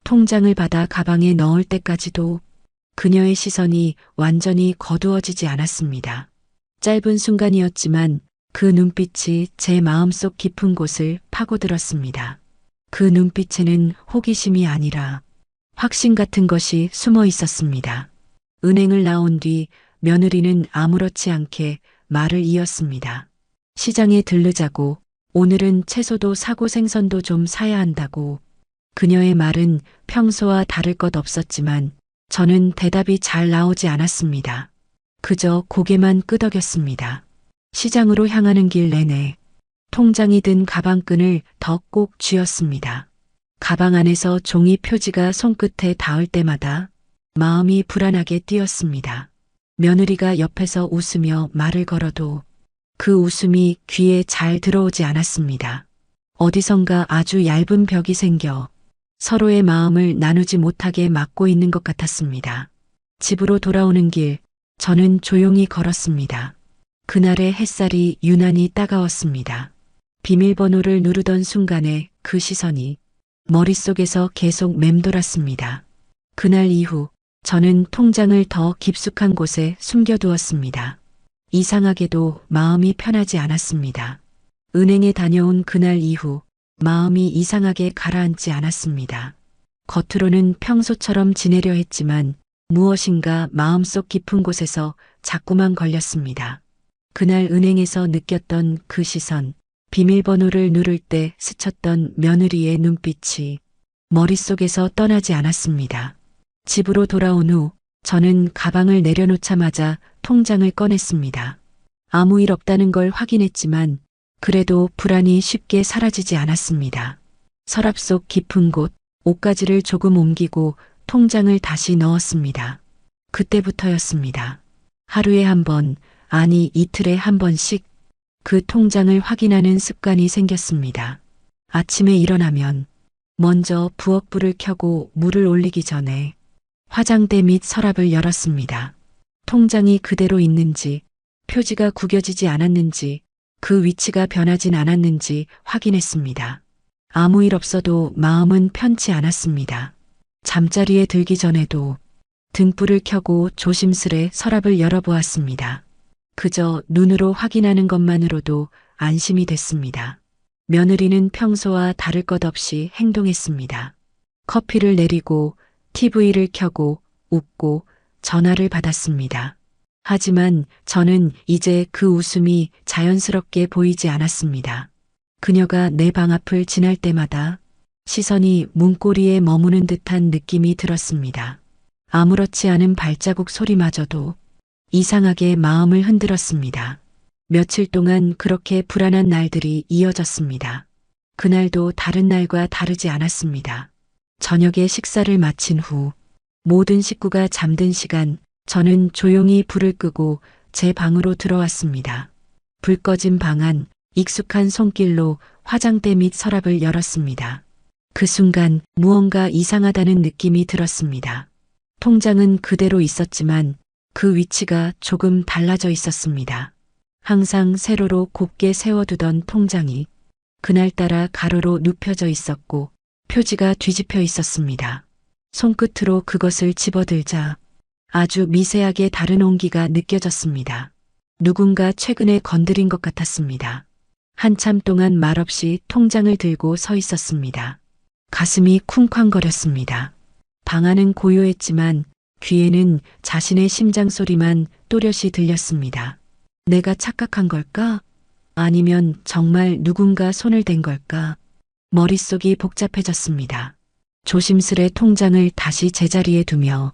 통장을 받아 가방에 넣을 때까지도 그녀의 시선이 완전히 거두어지지 않았습니다. 짧은 순간이었지만 그 눈빛이 제 마음속 깊은 곳을 파고들었습니다. 그 눈빛에는 호기심이 아니라 확신 같은 것이 숨어 있었습니다. 은행을 나온 뒤 며느리는 아무렇지 않게 말을 이었습니다. 시장에 들르자고 오늘은 채소도 사고 생선도 좀 사야 한다고. 그녀의 말은 평소와 다를 것 없었지만 저는 대답이 잘 나오지 않았습니다. 그저 고개만 끄덕였습니다. 시장으로 향하는 길 내내 통장이 든 가방끈을 더 꼭 쥐었습니다. 가방 안에서 종이 표지가 손끝에 닿을 때마다 마음이 불안하게 뛰었습니다. 며느리가 옆에서 웃으며 말을 걸어도 그 웃음이 귀에 잘 들어오지 않았습니다. 어디선가 아주 얇은 벽이 생겨 서로의 마음을 나누지 못하게 막고 있는 것 같았습니다. 집으로 돌아오는 길, 저는 조용히 걸었습니다. 그날의 햇살이 유난히 따가웠습니다. 비밀번호를 누르던 순간에 그 시선이 머릿속에서 계속 맴돌았습니다. 그날 이후 저는 통장을 더 깊숙한 곳에 숨겨두었습니다. 이상하게도 마음이 편하지 않았습니다. 은행에 다녀온 그날 이후 마음이 이상하게 가라앉지 않았습니다. 겉으로는 평소처럼 지내려 했지만 무엇인가 마음속 깊은 곳에서 자꾸만 걸렸습니다. 그날 은행에서 느꼈던 그 시선, 비밀번호를 누를 때 스쳤던 며느리의 눈빛이 머릿속에서 떠나지 않았습니다. 집으로 돌아온 후 저는 가방을 내려놓자마자 통장을 꺼냈습니다. 아무 일 없다는 걸 확인했지만 그래도 불안이 쉽게 사라지지 않았습니다. 서랍 속 깊은 곳, 옷가지를 조금 옮기고 통장을 다시 넣었습니다. 그때부터였습니다. 하루에 한 번, 아니 이틀에 한 번씩 그 통장을 확인하는 습관이 생겼습니다. 아침에 일어나면 먼저 부엌불을 켜고 물을 올리기 전에 화장대 및 서랍을 열었습니다. 통장이 그대로 있는지, 표지가 구겨지지 않았는지, 그 위치가 변하진 않았는지 확인했습니다. 아무 일 없어도 마음은 편치 않았습니다. 잠자리에 들기 전에도 등불을 켜고 조심스레 서랍을 열어보았습니다. 그저 눈으로 확인하는 것만으로도 안심이 됐습니다. 며느리는 평소와 다를 것 없이 행동했습니다. 커피를 내리고 TV를 켜고 웃고 전화를 받았습니다. 하지만 저는 이제 그 웃음이 자연스럽게 보이지 않았습니다. 그녀가 내 방 앞을 지날 때마다 시선이 문고리에 머무는 듯한 느낌이 들었습니다. 아무렇지 않은 발자국 소리마저도 이상하게 마음을 흔들었습니다. 며칠 동안 그렇게 불안한 날들이 이어졌습니다. 그날도 다른 날과 다르지 않았습니다. 저녁에 식사를 마친 후 모든 식구가 잠든 시간 저는 조용히 불을 끄고 제 방으로 들어왔습니다. 불 꺼진 방 안 익숙한 손길로 화장대 및 서랍을 열었습니다. 그 순간 무언가 이상하다는 느낌이 들었습니다. 통장은 그대로 있었지만 그 위치가 조금 달라져 있었습니다. 항상 세로로 곱게 세워두던 통장이 그날따라 가로로 눕혀져 있었고 표지가 뒤집혀 있었습니다. 손끝으로 그것을 집어들자 아주 미세하게 다른 온기가 느껴졌습니다. 누군가 최근에 건드린 것 같았습니다. 한참 동안 말없이 통장을 들고 서 있었습니다. 가슴이 쿵쾅거렸습니다. 방 안은 고요했지만 귀에는 자신의 심장 소리만 또렷이 들렸습니다. 내가 착각한 걸까? 아니면 정말 누군가 손을 댄 걸까? 머릿속이 복잡해졌습니다. 조심스레 통장을 다시 제자리에 두며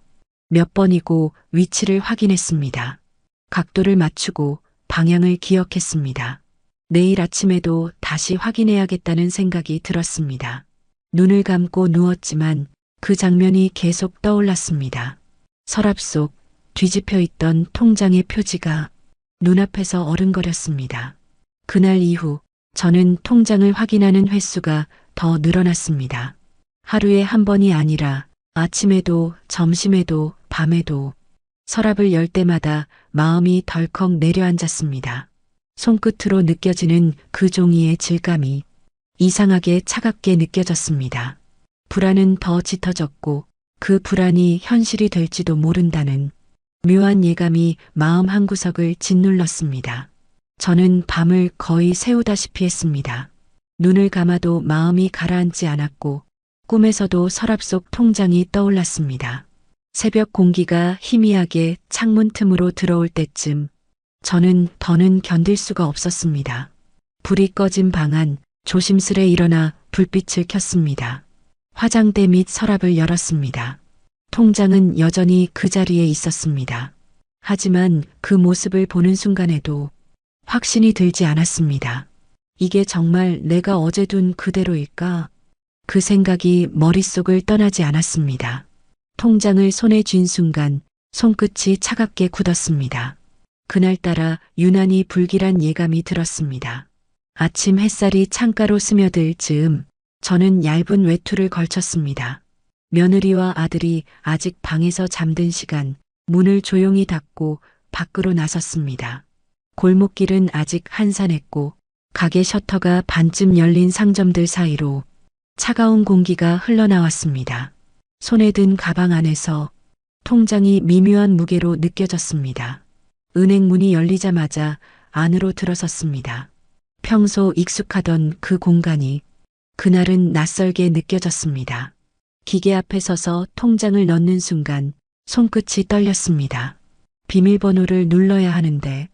몇 번이고 위치를 확인했습니다. 각도를 맞추고 방향을 기억했습니다. 내일 아침에도 다시 확인해야겠다는 생각이 들었습니다. 눈을 감고 누웠지만 그 장면이 계속 떠올랐습니다. 서랍 속 뒤집혀 있던 통장의 표지가 눈앞에서 어른거렸습니다. 그날 이후 저는 통장을 확인하는 횟수가 더 늘어났습니다. 하루에 한 번이 아니라 아침에도 점심에도 밤에도 서랍을 열 때마다 마음이 덜컥 내려앉았습니다. 손끝으로 느껴지는 그 종이의 질감이 이상하게 차갑게 느껴졌습니다. 불안은 더 짙어졌고 그 불안이 현실이 될지도 모른다는 묘한 예감이 마음 한구석을 짓눌렀습니다. 저는 밤을 거의 새우다시피 했습니다. 눈을 감아도 마음이 가라앉지 않았고 꿈에서도 서랍 속 통장이 떠올랐습니다. 새벽 공기가 희미하게 창문 틈으로 들어올 때쯤 저는 더는 견딜 수가 없었습니다. 불이 꺼진 방 안 조심스레 일어나 불빛을 켰습니다. 화장대 및 서랍을 열었습니다. 통장은 여전히 그 자리에 있었습니다. 하지만 그 모습을 보는 순간에도 확신이 들지 않았습니다. 이게 정말 내가 어제 둔 그대로일까? 그 생각이 머릿속을 떠나지 않았습니다. 통장을 손에 쥔 순간 손끝이 차갑게 굳었습니다. 그날따라 유난히 불길한 예감이 들었습니다. 아침 햇살이 창가로 스며들 즈음 저는 얇은 외투를 걸쳤습니다. 며느리와 아들이 아직 방에서 잠든 시간 문을 조용히 닫고 밖으로 나섰습니다. 골목길은 아직 한산했고 가게 셔터가 반쯤 열린 상점들 사이로 차가운 공기가 흘러나왔습니다. 손에 든 가방 안에서 통장이 미묘한 무게로 느껴졌습니다. 은행 문이 열리자마자 안으로 들어섰습니다. 평소 익숙하던 그 공간이 그날은 낯설게 느껴졌습니다. 기계 앞에 서서 통장을 넣는 순간 손끝이 떨렸습니다. 비밀번호를 눌러야 하는데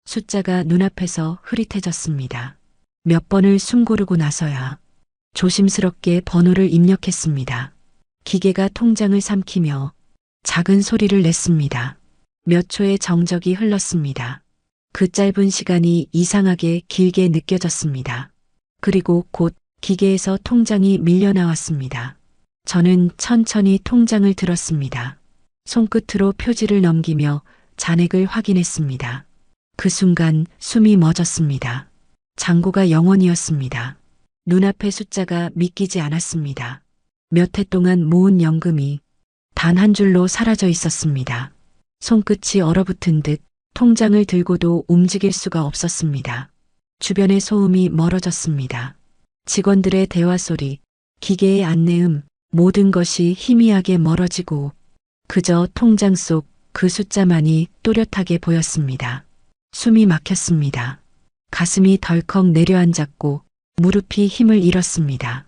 숫자가 눈앞에서 흐릿해졌습니다. 몇 번을 숨 고르고 나서야 조심스럽게 번호를 입력했습니다. 기계가 통장을 삼키며 작은 소리를 냈습니다. 몇 초의 정적이 흘렀습니다. 그 짧은 시간이 이상하게 길게 느껴졌습니다. 그리고 곧 기계에서 통장이 밀려 나왔습니다. 저는 천천히 통장을 들었습니다. 손끝으로 표지를 넘기며 잔액을 확인했습니다. 그 순간 숨이 멎었습니다. 잔고가 0원이었습니다. 눈앞의 숫자가 믿기지 않았습니다. 몇 해 동안 모은 연금이 단 한 줄로 사라져 있었습니다. 손끝이 얼어붙은 듯 통장을 들고도 움직일 수가 없었습니다. 주변의 소음이 멀어졌습니다. 직원들의 대화 소리, 기계의 안내음, 모든 것이 희미하게 멀어지고 그저 통장 속 그 숫자만이 또렷하게 보였습니다. 숨이 막혔습니다. 가슴이 덜컥 내려앉았고 무릎이 힘을 잃었습니다.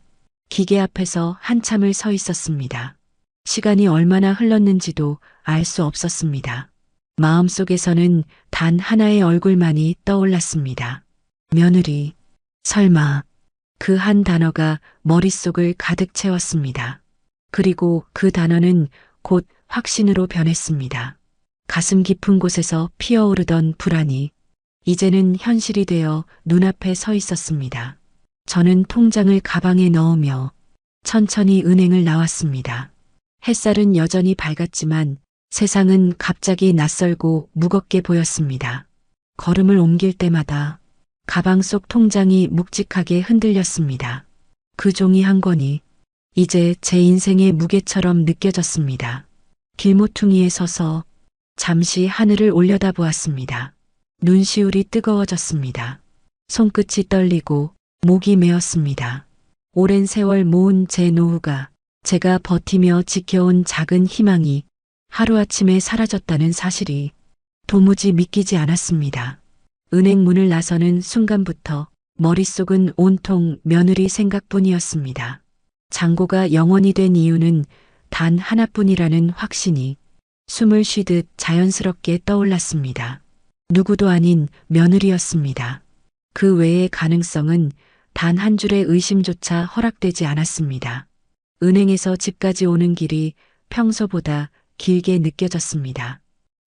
기계 앞에서 한참을 서 있었습니다. 시간이 얼마나 흘렀는지도 알 수 없었습니다. 마음속에서는 단 하나의 얼굴만이 떠올랐습니다. 며느리, 설마. 그 한 단어가 머릿속을 가득 채웠습니다. 그리고 그 단어는 곧 확신으로 변했습니다. 가슴 깊은 곳에서 피어오르던 불안이 이제는 현실이 되어 눈앞에 서 있었습니다. 저는 통장을 가방에 넣으며 천천히 은행을 나왔습니다. 햇살은 여전히 밝았지만 세상은 갑자기 낯설고 무겁게 보였습니다. 걸음을 옮길 때마다 가방 속 통장이 묵직하게 흔들렸습니다. 그 종이 한 권이 이제 제 인생의 무게처럼 느껴졌습니다. 길모퉁이에 서서 잠시 하늘을 올려다보았습니다. 눈시울이 뜨거워졌습니다. 손끝이 떨리고 목이 메었습니다. 오랜 세월 모은 제 노후가 제가 버티며 지켜온 작은 희망이 하루아침에 사라졌다는 사실이 도무지 믿기지 않았습니다. 은행 문을 나서는 순간부터 머릿속은 온통 며느리 생각뿐이었습니다. 잔고가 0원이 된 이유는 단 하나뿐이라는 확신이 숨을 쉬듯 자연스럽게 떠올랐습니다. 누구도 아닌 며느리였습니다. 그 외의 가능성은 단 한 줄의 의심조차 허락되지 않았습니다. 은행에서 집까지 오는 길이 평소보다 길게 느껴졌습니다.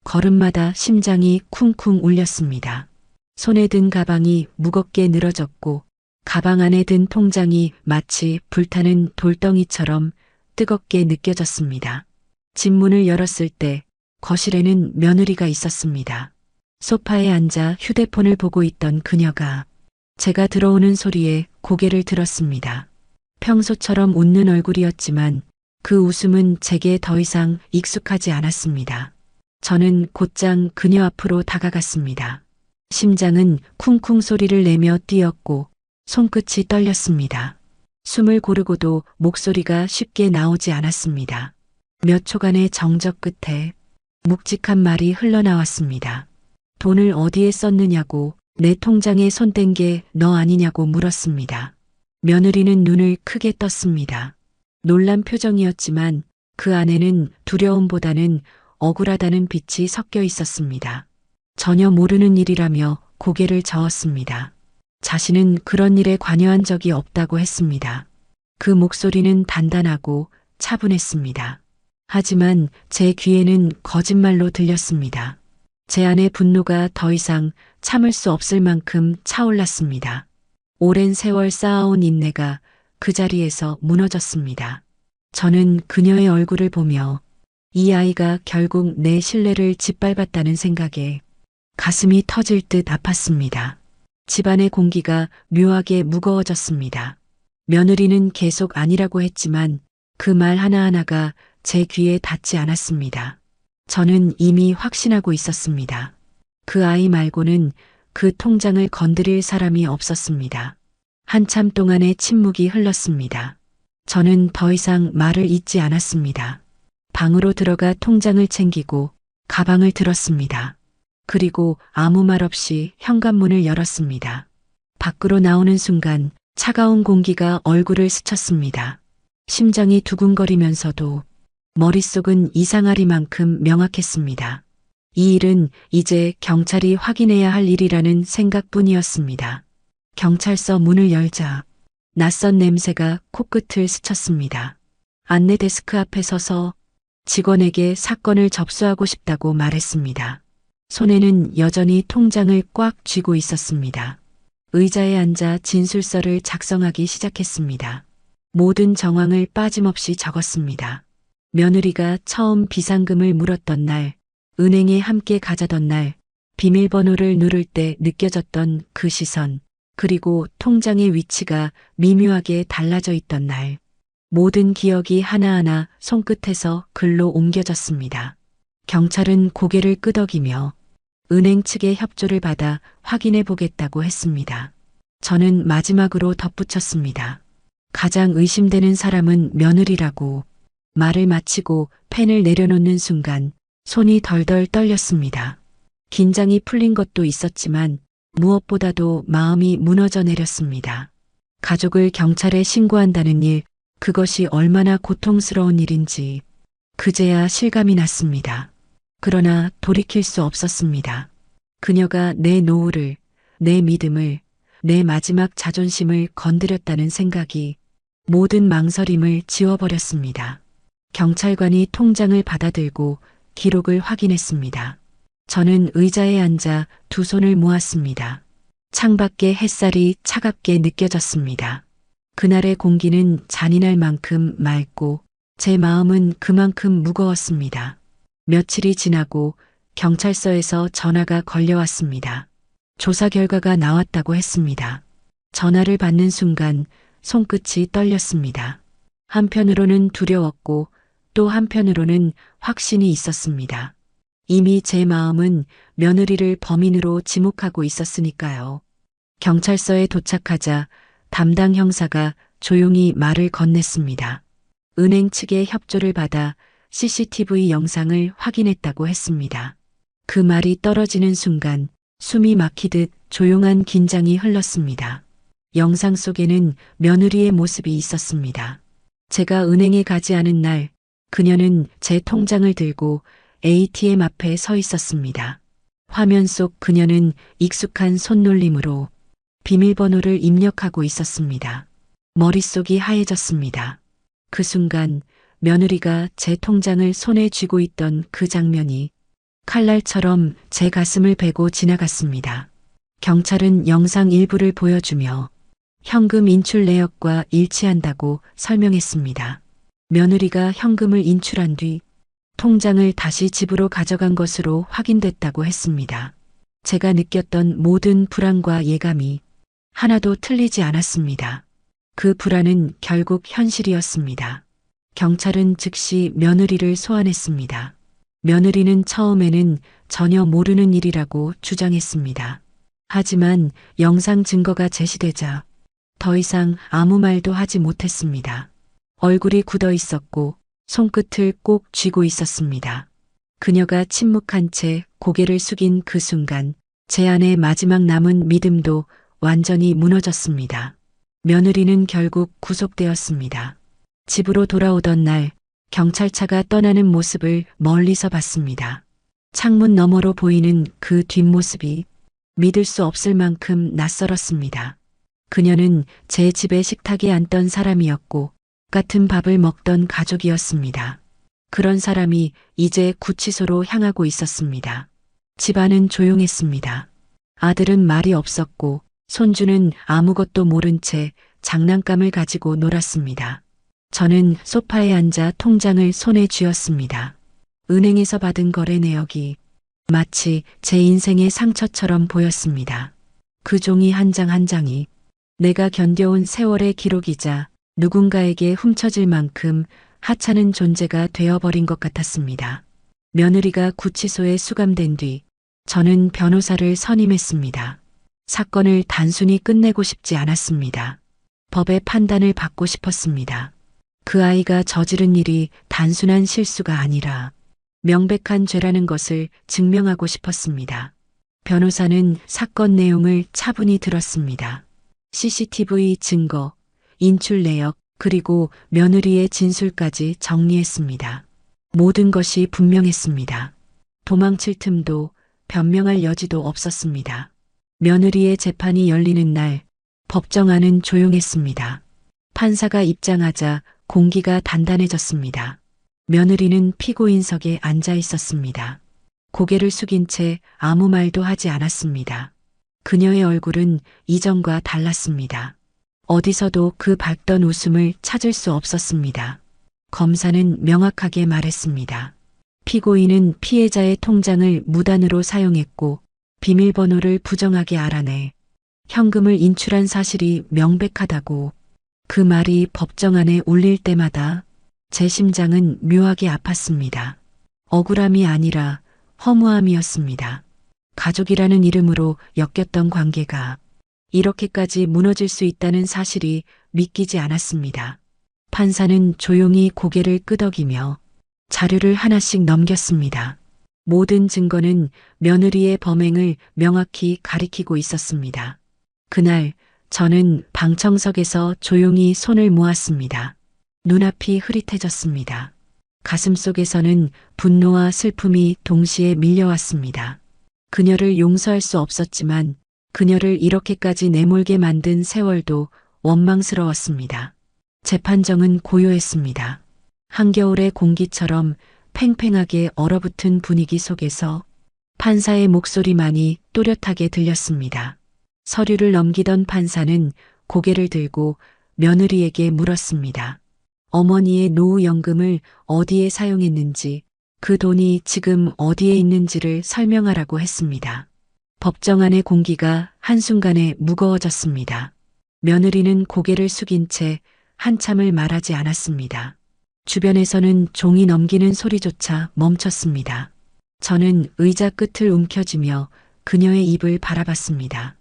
걸음마다 심장이 쿵쿵 울렸습니다. 손에 든 가방이 무겁게 늘어졌고 가방 안에 든 통장이 마치 불타는 돌덩이처럼 뜨겁게 느껴졌습니다. 집 문을 열었을 때 거실에는 며느리가 있었습니다. 소파에 앉아 휴대폰을 보고 있던 그녀가 제가 들어오는 소리에 고개를 들었습니다. 평소처럼 웃는 얼굴이었지만 그 웃음은 제게 더 이상 익숙하지 않았습니다. 저는 곧장 그녀 앞으로 다가갔습니다. 심장은 쿵쿵 소리를 내며 뛰었고 손끝이 떨렸습니다. 숨을 고르고도 목소리가 쉽게 나오지 않았습니다. 몇 초간의 정적 끝에 묵직한 말이 흘러나왔습니다. 돈을 어디에 썼느냐고 내 통장에 손 댄 게 너 아니냐고 물었습니다. 며느리는 눈을 크게 떴습니다. 놀란 표정이었지만 그 안에는 두려움보다는 억울하다는 빛이 섞여 있었습니다. 전혀 모르는 일이라며 고개를 저었습니다. 자신은 그런 일에 관여한 적이 없다고 했습니다. 그 목소리는 단단하고 차분했습니다. 하지만 제 귀에는 거짓말로 들렸습니다. 제 안의 분노가 더 이상 참을 수 없을 만큼 차올랐습니다. 오랜 세월 쌓아온 인내가 그 자리에서 무너졌습니다. 저는 그녀의 얼굴을 보며 이 아이가 결국 내 신뢰를 짓밟았다는 생각에 가슴이 터질 듯 아팠습니다. 집안의 공기가 묘하게 무거워졌습니다. 며느리는 계속 아니라고 했지만 그 말 하나하나가 제 귀에 닿지 않았습니다. 저는 이미 확신하고 있었습니다. 그 아이 말고는 그 통장을 건드릴 사람이 없었습니다. 한참 동안의 침묵이 흘렀습니다. 저는 더 이상 말을 잇지 않았습니다. 방으로 들어가 통장을 챙기고 가방을 들었습니다. 그리고 아무 말 없이 현관문을 열었습니다. 밖으로 나오는 순간 차가운 공기가 얼굴을 스쳤습니다. 심장이 두근거리면서도 머릿속은 이상하리만큼 명확했습니다. 이 일은 이제 경찰이 확인해야 할 일이라는 생각뿐이었습니다. 경찰서 문을 열자 낯선 냄새가 코끝을 스쳤습니다. 안내 데스크 앞에 서서 직원에게 사건을 접수하고 싶다고 말했습니다. 손에는 여전히 통장을 꽉 쥐고 있었습니다. 의자에 앉아 진술서를 작성하기 시작했습니다. 모든 정황을 빠짐없이 적었습니다. 며느리가 처음 비상금을 물었던 날, 은행에 함께 가자던 날, 비밀번호를 누를 때 느껴졌던 그 시선, 그리고 통장의 위치가 미묘하게 달라져 있던 날, 모든 기억이 하나하나 손끝에서 글로 옮겨졌습니다. 경찰은 고개를 끄덕이며 은행 측의 협조를 받아 확인해 보겠다고 했습니다. 저는 마지막으로 덧붙였습니다. 가장 의심되는 사람은 며느리라고. 말을 마치고 펜을 내려놓는 순간 손이 덜덜 떨렸습니다. 긴장이 풀린 것도 있었지만 무엇보다도 마음이 무너져 내렸습니다. 가족을 경찰에 신고한다는 일, 그것이 얼마나 고통스러운 일인지 그제야 실감이 났습니다. 그러나 돌이킬 수 없었습니다. 그녀가 내 노후를, 내 믿음을, 내 마지막 자존심을 건드렸다는 생각이 모든 망설임을 지워버렸습니다. 경찰관이 통장을 받아들고 기록을 확인했습니다. 저는 의자에 앉아 두 손을 모았습니다. 창밖의 햇살이 차갑게 느껴졌습니다. 그날의 공기는 잔인할 만큼 맑고 제 마음은 그만큼 무거웠습니다. 며칠이 지나고 경찰서에서 전화가 걸려왔습니다. 조사 결과가 나왔다고 했습니다. 전화를 받는 순간 손끝이 떨렸습니다. 한편으로는 두려웠고 또 한편으로는 확신이 있었습니다. 이미 제 마음은 며느리를 범인으로 지목하고 있었으니까요. 경찰서에 도착하자 담당 형사가 조용히 말을 건넸습니다. 은행 측의 협조를 받아 CCTV 영상을 확인했다고 했습니다. 그 말이 떨어지는 순간 숨이 막히듯 조용한 긴장이 흘렀습니다. 영상 속에는 며느리의 모습이 있었습니다. 제가 은행에 가지 않은 날, 그녀는 제 통장을 들고 ATM 앞에 서 있었습니다. 화면 속 그녀는 익숙한 손놀림으로 비밀번호를 입력하고 있었습니다. 머릿속이 하얘졌습니다. 그 순간 며느리가 제 통장을 손에 쥐고 있던 그 장면이 칼날처럼 제 가슴을 베고 지나갔습니다. 경찰은 영상 일부를 보여주며 현금 인출 내역과 일치한다고 설명했습니다. 며느리가 현금을 인출한 뒤 통장을 다시 집으로 가져간 것으로 확인됐다고 했습니다. 제가 느꼈던 모든 불안과 예감이 하나도 틀리지 않았습니다. 그 불안은 결국 현실이었습니다. 경찰은 즉시 며느리를 소환했습니다. 며느리는 처음에는 전혀 모르는 일이라고 주장했습니다. 하지만 영상 증거가 제시되자 더 이상 아무 말도 하지 못했습니다. 얼굴이 굳어 있었고 손끝을 꼭 쥐고 있었습니다. 그녀가 침묵한 채 고개를 숙인 그 순간 제 안의 마지막 남은 믿음도 완전히 무너졌습니다. 며느리는 결국 구속되었습니다. 집으로 돌아오던 날 경찰차가 떠나는 모습을 멀리서 봤습니다. 창문 너머로 보이는 그 뒷모습이 믿을 수 없을 만큼 낯설었습니다. 그녀는 제 집에 식탁에 앉던 사람이었고 같은 밥을 먹던 가족이었습니다. 그런 사람이 이제 구치소로 향하고 있었습니다. 집안은 조용했습니다. 아들은 말이 없었고 손주는 아무것도 모른 채 장난감을 가지고 놀았습니다. 저는 소파에 앉아 통장을 손에 쥐었습니다. 은행에서 받은 거래 내역이 마치 제 인생의 상처처럼 보였습니다. 그 종이 한 장 한 장이 내가 견뎌온 세월의 기록이자 누군가에게 훔쳐질 만큼 하찮은 존재가 되어버린 것 같았습니다. 며느리가 구치소에 수감된 뒤 저는 변호사를 선임했습니다. 사건을 단순히 끝내고 싶지 않았습니다. 법의 판단을 받고 싶었습니다. 그 아이가 저지른 일이 단순한 실수가 아니라 명백한 죄라는 것을 증명하고 싶었습니다. 변호사는 사건 내용을 차분히 들었습니다. CCTV 증거, 인출 내역, 그리고 며느리의 진술까지 정리했습니다. 모든 것이 분명했습니다. 도망칠 틈도 변명할 여지도 없었습니다. 며느리의 재판이 열리는 날 법정안은 조용했습니다. 판사가 입장하자 공기가 단단해졌습니다. 며느리는 피고인석에 앉아 있었습니다. 고개를 숙인 채 아무 말도 하지 않았습니다. 그녀의 얼굴은 이전과 달랐습니다. 어디서도 그 밝던 웃음을 찾을 수 없었습니다. 검사는 명확하게 말했습니다. 피고인은 피해자의 통장을 무단으로 사용했고 비밀번호를 부정하게 알아내 현금을 인출한 사실이 명백하다고. 그 말이 법정안에 울릴 때마다 제 심장은 묘하게 아팠습니다. 억울함이 아니라 허무함이었습니다. 가족이라는 이름으로 엮였던 관계가 이렇게까지 무너질 수 있다는 사실이 믿기지 않았습니다. 판사는 조용히 고개를 끄덕이며 자료를 하나씩 넘겼습니다. 모든 증거는 며느리의 범행을 명확히 가리키고 있었습니다. 그날 저는 방청석에서 조용히 손을 모았습니다. 눈앞이 흐릿해졌습니다. 가슴속에서는 분노와 슬픔이 동시에 밀려왔습니다. 그녀를 용서할 수 없었지만 그녀를 이렇게까지 내몰게 만든 세월도 원망스러웠습니다. 재판정은 고요했습니다. 한겨울의 공기처럼 팽팽하게 얼어붙은 분위기 속에서 판사의 목소리만이 또렷하게 들렸습니다. 서류를 넘기던 판사는 고개를 들고 며느리에게 물었습니다. 어머니의 노후연금을 어디에 사용했는지, 그 돈이 지금 어디에 있는지를 설명하라고 했습니다. 법정안의 공기가 한순간에 무거워졌습니다. 며느리는 고개를 숙인 채 한참을 말하지 않았습니다. 주변에서는 종이 넘기는 소리조차 멈췄습니다. 저는 의자 끝을 움켜쥐며 그녀의 입을 바라봤습니다.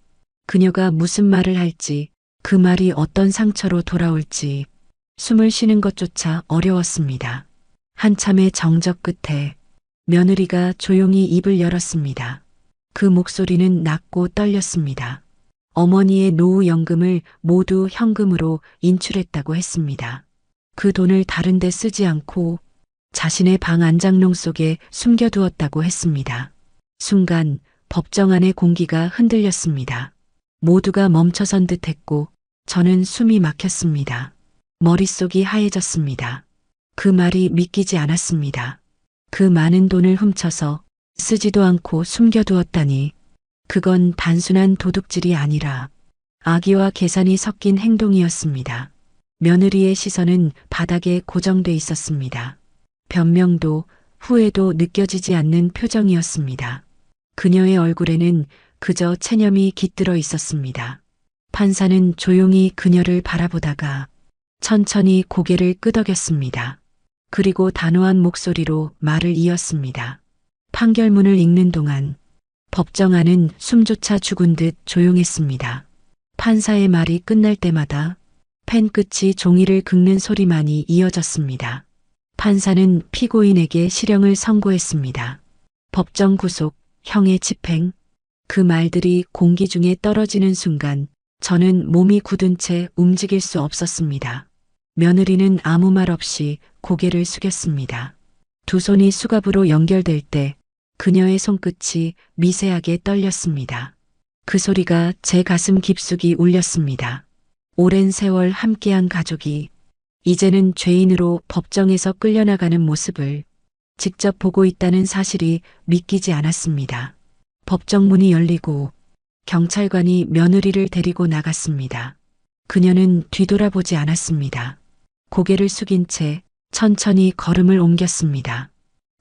그녀가 무슨 말을 할지, 그 말이 어떤 상처로 돌아올지 숨을 쉬는 것조차 어려웠습니다. 한참의 정적 끝에 며느리가 조용히 입을 열었습니다. 그 목소리는 낮고 떨렸습니다. 어머니의 노후연금을 모두 현금으로 인출했다고 했습니다. 그 돈을 다른 데 쓰지 않고 자신의 방 안장롱 속에 숨겨두었다고 했습니다. 순간 법정안의 공기가 흔들렸습니다. 모두가 멈춰선 듯했고 저는 숨이 막혔습니다. 머릿속이 하얘졌습니다. 그 말이 믿기지 않았습니다. 그 많은 돈을 훔쳐서 쓰지도 않고 숨겨두었다니, 그건 단순한 도둑질이 아니라 악의와 계산이 섞인 행동이었습니다. 며느리의 시선은 바닥에 고정돼 있었습니다. 변명도 후회도 느껴지지 않는 표정이었습니다. 그녀의 얼굴에는 그저 체념이 깃들어 있었습니다. 판사는 조용히 그녀를 바라보다가 천천히 고개를 끄덕였습니다. 그리고 단호한 목소리로 말을 이었습니다. 판결문을 읽는 동안 법정안은 숨조차 죽은 듯 조용했습니다. 판사의 말이 끝날 때마다 펜 끝이 종이를 긁는 소리만이 이어졌습니다. 판사는 피고인에게 실형을 선고했습니다. 법정 구속, 형의 집행, 그 말들이 공기 중에 떨어지는 순간 저는 몸이 굳은 채 움직일 수 없었습니다. 며느리는 아무 말 없이 고개를 숙였습니다. 두 손이 수갑으로 연결될 때 그녀의 손끝이 미세하게 떨렸습니다. 그 소리가 제 가슴 깊숙이 울렸습니다. 오랜 세월 함께한 가족이 이제는 죄인으로 법정에서 끌려나가는 모습을 직접 보고 있다는 사실이 믿기지 않았습니다. 법정 문이 열리고 경찰관이 며느리를 데리고 나갔습니다. 그녀는 뒤돌아보지 않았습니다. 고개를 숙인 채 천천히 걸음을 옮겼습니다.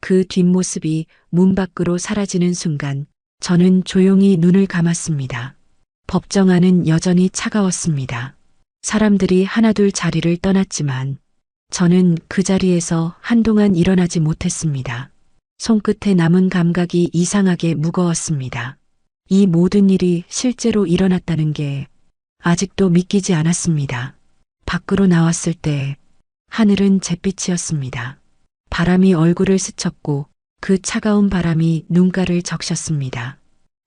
그 뒷모습이 문 밖으로 사라지는 순간 저는 조용히 눈을 감았습니다. 법정 안은 여전히 차가웠습니다. 사람들이 하나둘 자리를 떠났지만 저는 그 자리에서 한동안 일어나지 못했습니다. 손끝에 남은 감각이 이상하게 무거웠습니다. 이 모든 일이 실제로 일어났다는 게 아직도 믿기지 않았습니다. 밖으로 나왔을 때 하늘은 잿빛이었습니다. 바람이 얼굴을 스쳤고 그 차가운 바람이 눈가를 적셨습니다.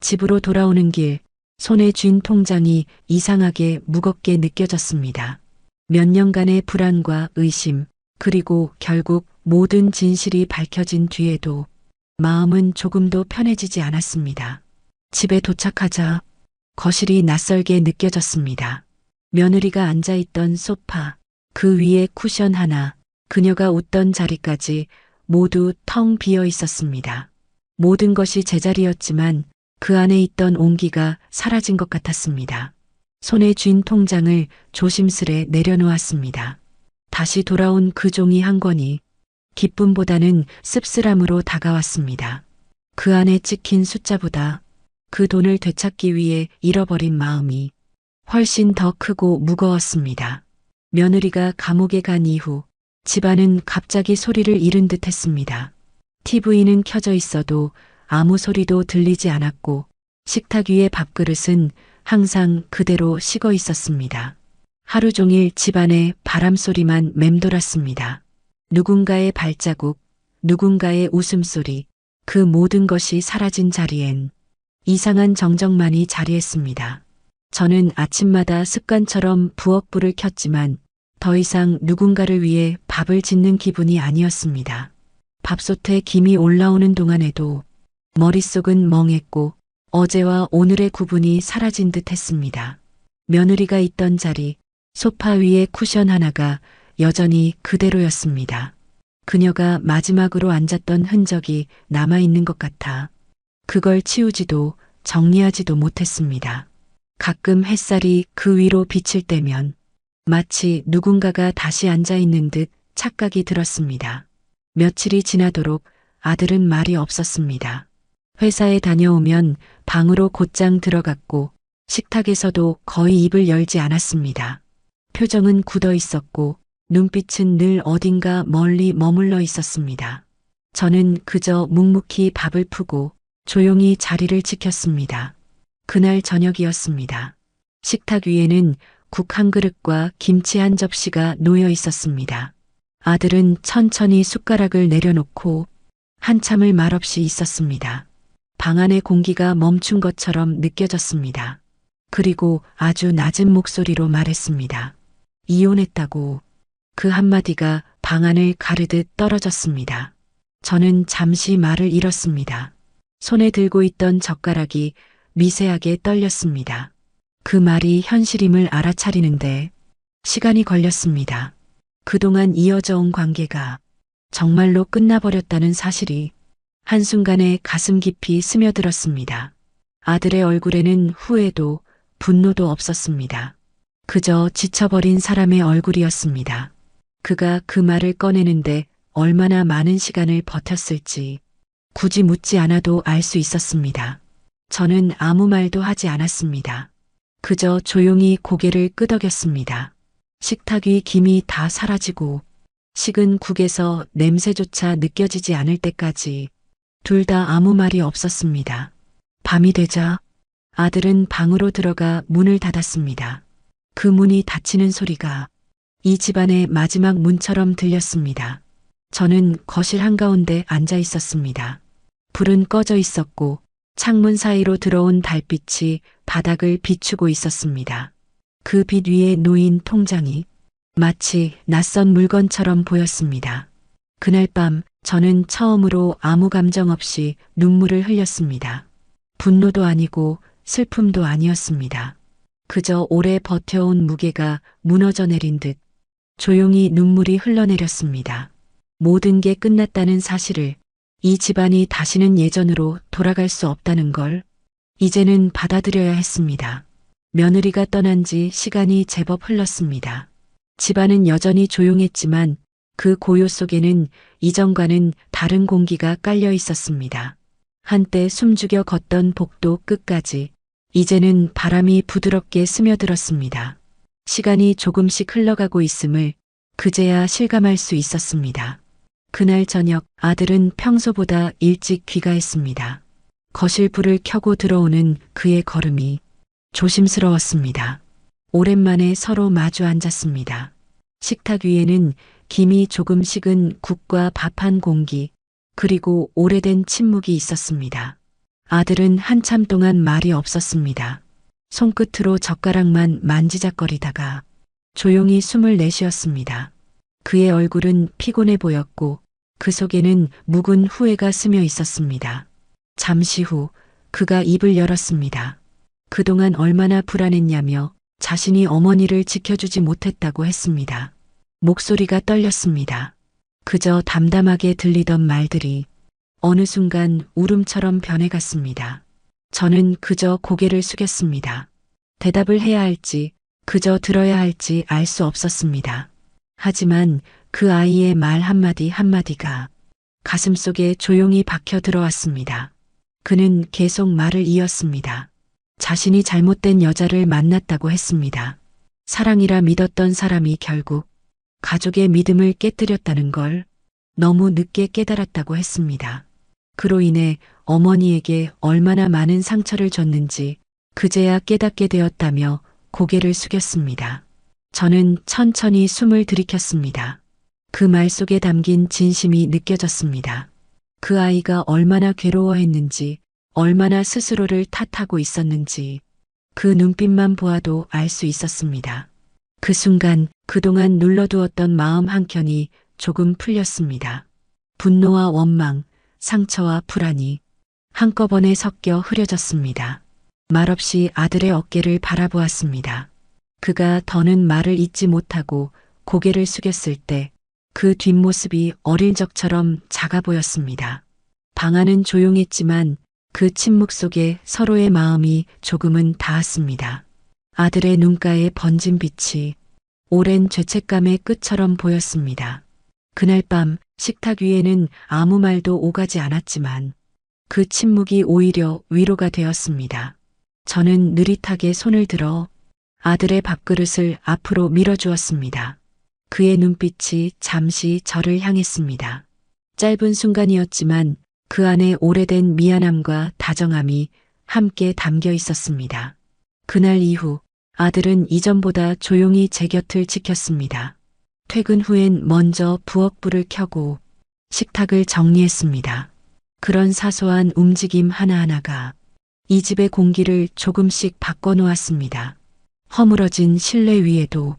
집으로 돌아오는 길, 손에 쥔 통장이 이상하게 무겁게 느껴졌습니다. 몇 년간의 불안과 의심, 그리고 결국 모든 진실이 밝혀진 뒤에도 마음은 조금도 편해지지 않았습니다. 집에 도착하자 거실이 낯설게 느껴졌습니다. 며느리가 앉아있던 소파, 그 위에 쿠션 하나, 그녀가 웃던 자리까지 모두 텅 비어 있었습니다. 모든 것이 제자리였지만 그 안에 있던 온기가 사라진 것 같았습니다. 손에 쥔 통장을 조심스레 내려놓았습니다. 다시 돌아온 그 종이 한 권이 기쁨보다는 씁쓸함으로 다가왔습니다. 그 안에 찍힌 숫자보다 그 돈을 되찾기 위해 잃어버린 마음이 훨씬 더 크고 무거웠습니다. 며느리가 감옥에 간 이후 집안은 갑자기 소리를 잃은 듯 했습니다. TV는 켜져 있어도 아무 소리도 들리지 않았고 식탁 위의 밥그릇은 항상 그대로 식어 있었습니다. 하루 종일 집안에 바람소리만 맴돌았습니다. 누군가의 발자국, 누군가의 웃음소리, 그 모든 것이 사라진 자리엔 이상한 정적만이 자리했습니다. 저는 아침마다 습관처럼 부엌불을 켰지만 더 이상 누군가를 위해 밥을 짓는 기분이 아니었습니다. 밥솥에 김이 올라오는 동안에도 머릿속은 멍했고 어제와 오늘의 구분이 사라진 듯 했습니다. 며느리가 있던 자리, 소파 위에 쿠션 하나가 여전히 그대로였습니다. 그녀가 마지막으로 앉았던 흔적이 남아있는 것 같아 그걸 치우지도 정리하지도 못했습니다. 가끔 햇살이 그 위로 비칠 때면 마치 누군가가 다시 앉아있는 듯 착각이 들었습니다. 며칠이 지나도록 아들은 말이 없었습니다. 회사에 다녀오면 방으로 곧장 들어갔고 식탁에서도 거의 입을 열지 않았습니다. 표정은 굳어 있었고 눈빛은 늘 어딘가 멀리 머물러 있었습니다. 저는 그저 묵묵히 밥을 푸고 조용히 자리를 지켰습니다. 그날 저녁이었습니다. 식탁 위에는 국 한 그릇과 김치 한 접시가 놓여 있었습니다. 아들은 천천히 숟가락을 내려놓고 한참을 말없이 있었습니다. 방 안의 공기가 멈춘 것처럼 느껴졌습니다. 그리고 아주 낮은 목소리로 말했습니다. 이혼했다고. 그 한마디가 방 안을 가르듯 떨어졌습니다. 저는 잠시 말을 잃었습니다. 손에 들고 있던 젓가락이 미세하게 떨렸습니다. 그 말이 현실임을 알아차리는데 시간이 걸렸습니다. 그동안 이어져 온 관계가 정말로 끝나버렸다는 사실이 한순간에 가슴 깊이 스며들었습니다. 아들의 얼굴에는 후회도 분노도 없었습니다. 그저 지쳐버린 사람의 얼굴이었습니다. 그가 그 말을 꺼내는데 얼마나 많은 시간을 버텼을지 굳이 묻지 않아도 알 수 있었습니다. 저는 아무 말도 하지 않았습니다. 그저 조용히 고개를 끄덕였습니다. 식탁 위 김이 다 사라지고 식은 국에서 냄새조차 느껴지지 않을 때까지 둘 다 아무 말이 없었습니다. 밤이 되자 아들은 방으로 들어가 문을 닫았습니다. 그 문이 닫히는 소리가 이 집안의 마지막 문처럼 들렸습니다. 저는 거실 한가운데 앉아 있었습니다. 불은 꺼져 있었고 창문 사이로 들어온 달빛이 바닥을 비추고 있었습니다. 그 빛 위에 놓인 통장이 마치 낯선 물건처럼 보였습니다. 그날 밤 저는 처음으로 아무 감정 없이 눈물을 흘렸습니다. 분노도 아니고 슬픔도 아니었습니다. 그저 오래 버텨온 무게가 무너져 내린 듯 조용히 눈물이 흘러내렸습니다. 모든 게 끝났다는 사실을, 이 집안이 다시는 예전으로 돌아갈 수 없다는 걸 이제는 받아들여야 했습니다. 며느리가 떠난 지 시간이 제법 흘렀습니다. 집안은 여전히 조용했지만 그 고요 속에는 이전과는 다른 공기가 깔려 있었습니다. 한때 숨죽여 걷던 복도 끝까지 이제는 바람이 부드럽게 스며들었습니다. 시간이 조금씩 흘러가고 있음을 그제야 실감할 수 있었습니다. 그날 저녁 아들은 평소보다 일찍 귀가했습니다. 거실 불을 켜고 들어오는 그의 걸음이 조심스러웠습니다. 오랜만에 서로 마주 앉았습니다. 식탁 위에는 김이 조금 식은 국과 밥 한 공기, 그리고 오래된 침묵이 있었습니다. 아들은 한참 동안 말이 없었습니다. 손끝으로 젓가락만 만지작거리다가 조용히 숨을 내쉬었습니다. 그의 얼굴은 피곤해 보였고 그 속에는 묵은 후회가 스며 있었습니다. 잠시 후 그가 입을 열었습니다. 그동안 얼마나 불안했냐며 자신이 어머니를 지켜주지 못했다고 했습니다. 목소리가 떨렸습니다. 그저 담담하게 들리던 말들이 어느 순간 울음처럼 변해갔습니다. 저는 그저 고개를 숙였습니다. 대답을 해야 할지 그저 들어야 할지 알 수 없었습니다. 하지만 그 아이의 말 한마디 한마디가 가슴속에 조용히 박혀 들어왔습니다. 그는 계속 말을 이었습니다. 자신이 잘못된 여자를 만났다고 했습니다. 사랑이라 믿었던 사람이 결국 가족의 믿음을 깨뜨렸다는 걸 너무 늦게 깨달았다고 했습니다. 그로 인해 어머니에게 얼마나 많은 상처를 줬는지 그제야 깨닫게 되었다며 고개를 숙였습니다. 저는 천천히 숨을 들이켰습니다. 그 말 속에 담긴 진심이 느껴졌습니다. 그 아이가 얼마나 괴로워했는지, 얼마나 스스로를 탓하고 있었는지 그 눈빛만 보아도 알 수 있었습니다. 그 순간 그동안 눌러두었던 마음 한켠이 조금 풀렸습니다. 분노와 원망, 상처와 불안이 한꺼번에 섞여 흐려졌습니다. 말없이 아들의 어깨를 바라보았습니다. 그가 더는 말을 잇지 못하고 고개를 숙였을 때 그 뒷모습이 어릴 적처럼 작아 보였습니다. 방 안은 조용했지만 그 침묵 속에 서로의 마음이 조금은 닿았습니다. 아들의 눈가에 번진 빛이 오랜 죄책감의 끝처럼 보였습니다. 그날 밤 식탁 위에는 아무 말도 오가지 않았지만 그 침묵이 오히려 위로가 되었습니다. 저는 느릿하게 손을 들어 아들의 밥그릇을 앞으로 밀어주었습니다. 그의 눈빛이 잠시 저를 향했습니다. 짧은 순간이었지만 그 안에 오래된 미안함과 다정함이 함께 담겨 있었습니다. 그날 이후 아들은 이전보다 조용히 제 곁을 지켰습니다. 퇴근 후엔 먼저 부엌불을 켜고 식탁을 정리했습니다. 그런 사소한 움직임 하나하나가 이 집의 공기를 조금씩 바꿔놓았습니다. 허물어진 실내 위에도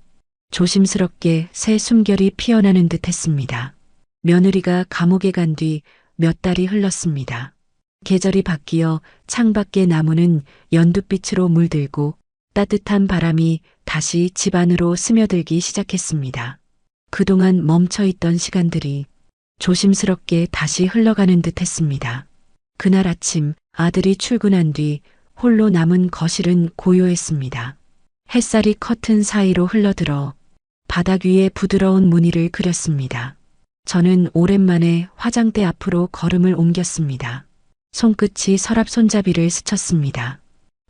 조심스럽게 새 숨결이 피어나는 듯 했습니다. 며느리가 감옥에 간 뒤 몇 달이 흘렀습니다. 계절이 바뀌어 창밖의 나무는 연두빛으로 물들고 따뜻한 바람이 다시 집 안으로 스며들기 시작했습니다. 그동안 멈춰있던 시간들이 조심스럽게 다시 흘러가는 듯 했습니다. 그날 아침 아들이 출근한 뒤 홀로 남은 거실은 고요했습니다. 햇살이 커튼 사이로 흘러들어 바닥 위에 부드러운 무늬를 그렸습니다. 저는 오랜만에 화장대 앞으로 걸음을 옮겼습니다. 손끝이 서랍 손잡이를 스쳤습니다.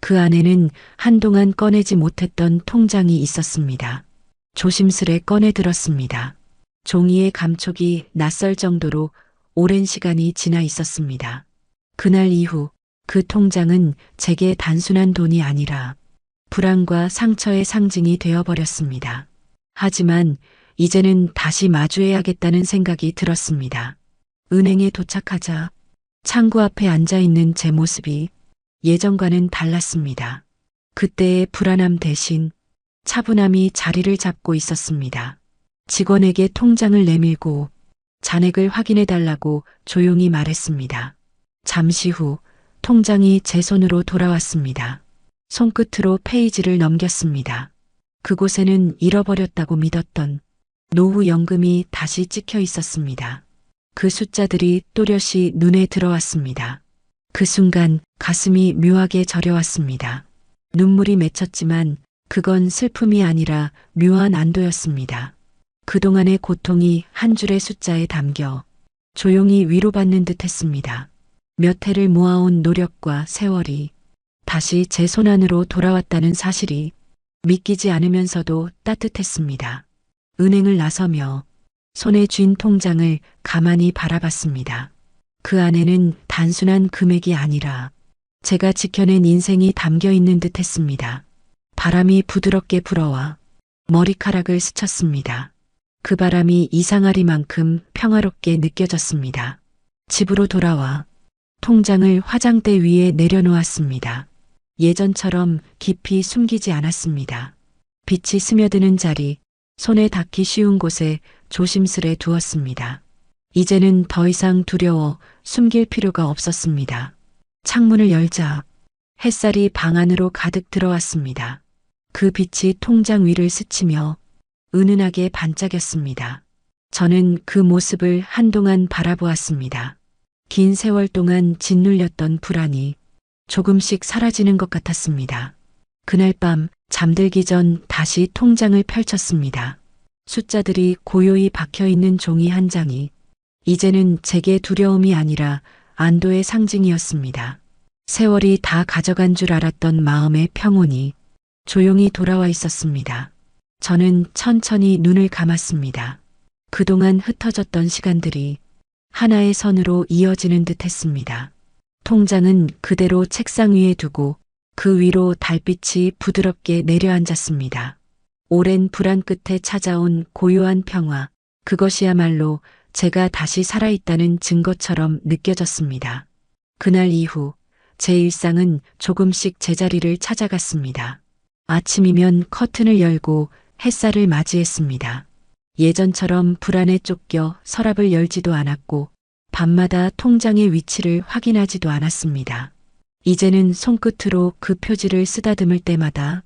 그 안에는 한동안 꺼내지 못했던 통장이 있었습니다. 조심스레 꺼내 들었습니다. 종이의 감촉이 낯설 정도로 오랜 시간이 지나 있었습니다. 그날 이후 그 통장은 제게 단순한 돈이 아니라 불안과 상처의 상징이 되어버렸습니다. 하지만 이제는 다시 마주해야겠다는 생각이 들었습니다. 은행에 도착하자 창구 앞에 앉아있는 제 모습이 예전과는 달랐습니다. 그때의 불안함 대신 차분함이 자리를 잡고 있었습니다. 직원에게 통장을 내밀고 잔액을 확인해 달라고 조용히 말했습니다. 잠시 후 통장이 제 손으로 돌아왔습니다. 손끝으로 페이지를 넘겼습니다. 그곳에는 잃어버렸다고 믿었던 노후연금이 다시 찍혀 있었습니다. 그 숫자들이 또렷이 눈에 들어왔습니다. 그 순간 가슴이 묘하게 저려왔습니다. 눈물이 맺혔지만 그건 슬픔이 아니라 묘한 안도였습니다. 그동안의 고통이 한 줄의 숫자에 담겨 조용히 위로받는 듯 했습니다. 몇 해를 모아온 노력과 세월이 다시 제 손안으로 돌아왔다는 사실이 믿기지 않으면서도 따뜻했습니다. 은행을 나서며 손에 쥔 통장을 가만히 바라봤습니다. 그 안에는 단순한 금액이 아니라 제가 지켜낸 인생이 담겨 있는 듯 했습니다. 바람이 부드럽게 불어와 머리카락을 스쳤습니다. 그 바람이 이상하리만큼 평화롭게 느껴졌습니다. 집으로 돌아와 통장을 화장대 위에 내려놓았습니다. 예전처럼 깊이 숨기지 않았습니다. 빛이 스며드는 자리, 손에 닿기 쉬운 곳에 조심스레 두었습니다. 이제는 더 이상 두려워 숨길 필요가 없었습니다. 창문을 열자 햇살이 방 안으로 가득 들어왔습니다. 그 빛이 통장 위를 스치며 은은하게 반짝였습니다. 저는 그 모습을 한동안 바라보았습니다. 긴 세월 동안 짓눌렸던 불안이 조금씩 사라지는 것 같았습니다. 그날 밤 잠들기 전 다시 통장을 펼쳤습니다. 숫자들이 고요히 박혀있는 종이 한 장이 이제는 제게 두려움이 아니라 안도의 상징이었습니다. 세월이 다 가져간 줄 알았던 마음의 평온이 조용히 돌아와 있었습니다. 저는 천천히 눈을 감았습니다. 그동안 흩어졌던 시간들이 하나의 선으로 이어지는 듯 했습니다. 통장은 그대로 책상 위에 두고 그 위로 달빛이 부드럽게 내려앉았습니다. 오랜 불안 끝에 찾아온 고요한 평화, 그것이야말로 제가 다시 살아있다는 증거처럼 느껴졌습니다. 그날 이후 제 일상은 조금씩 제자리를 찾아갔습니다. 아침이면 커튼을 열고 햇살을 맞이했습니다. 예전처럼 불안에 쫓겨 서랍을 열지도 않았고 밤마다 통장의 위치를 확인하지도 않았습니다. 이제는 손끝으로 그 표지를 쓰다듬을 때마다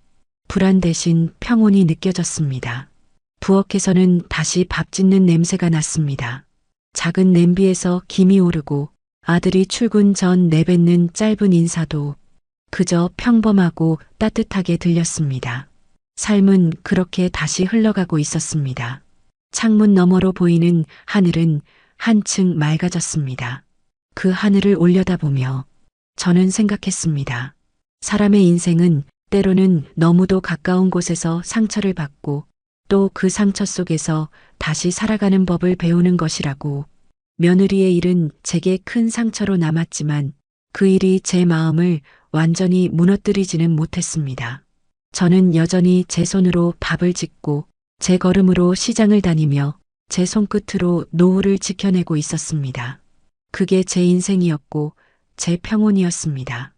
불안 대신 평온이 느껴졌습니다. 부엌에서는 다시 밥 짓는 냄새가 났습니다. 작은 냄비에서 김이 오르고 아들이 출근 전 내뱉는 짧은 인사도 그저 평범하고 따뜻하게 들렸습니다. 삶은 그렇게 다시 흘러가고 있었습니다. 창문 너머로 보이는 하늘은 한층 맑아졌습니다. 그 하늘을 올려다보며 저는 생각했습니다. 사람의 인생은 때로는 너무도 가까운 곳에서 상처를 받고 또 그 상처 속에서 다시 살아가는 법을 배우는 것이라고. 며느리의 일은 제게 큰 상처로 남았지만 그 일이 제 마음을 완전히 무너뜨리지는 못했습니다. 저는 여전히 제 손으로 밥을 짓고 제 걸음으로 시장을 다니며 제 손끝으로 노후를 지켜내고 있었습니다. 그게 제 인생이었고 제 평온이었습니다.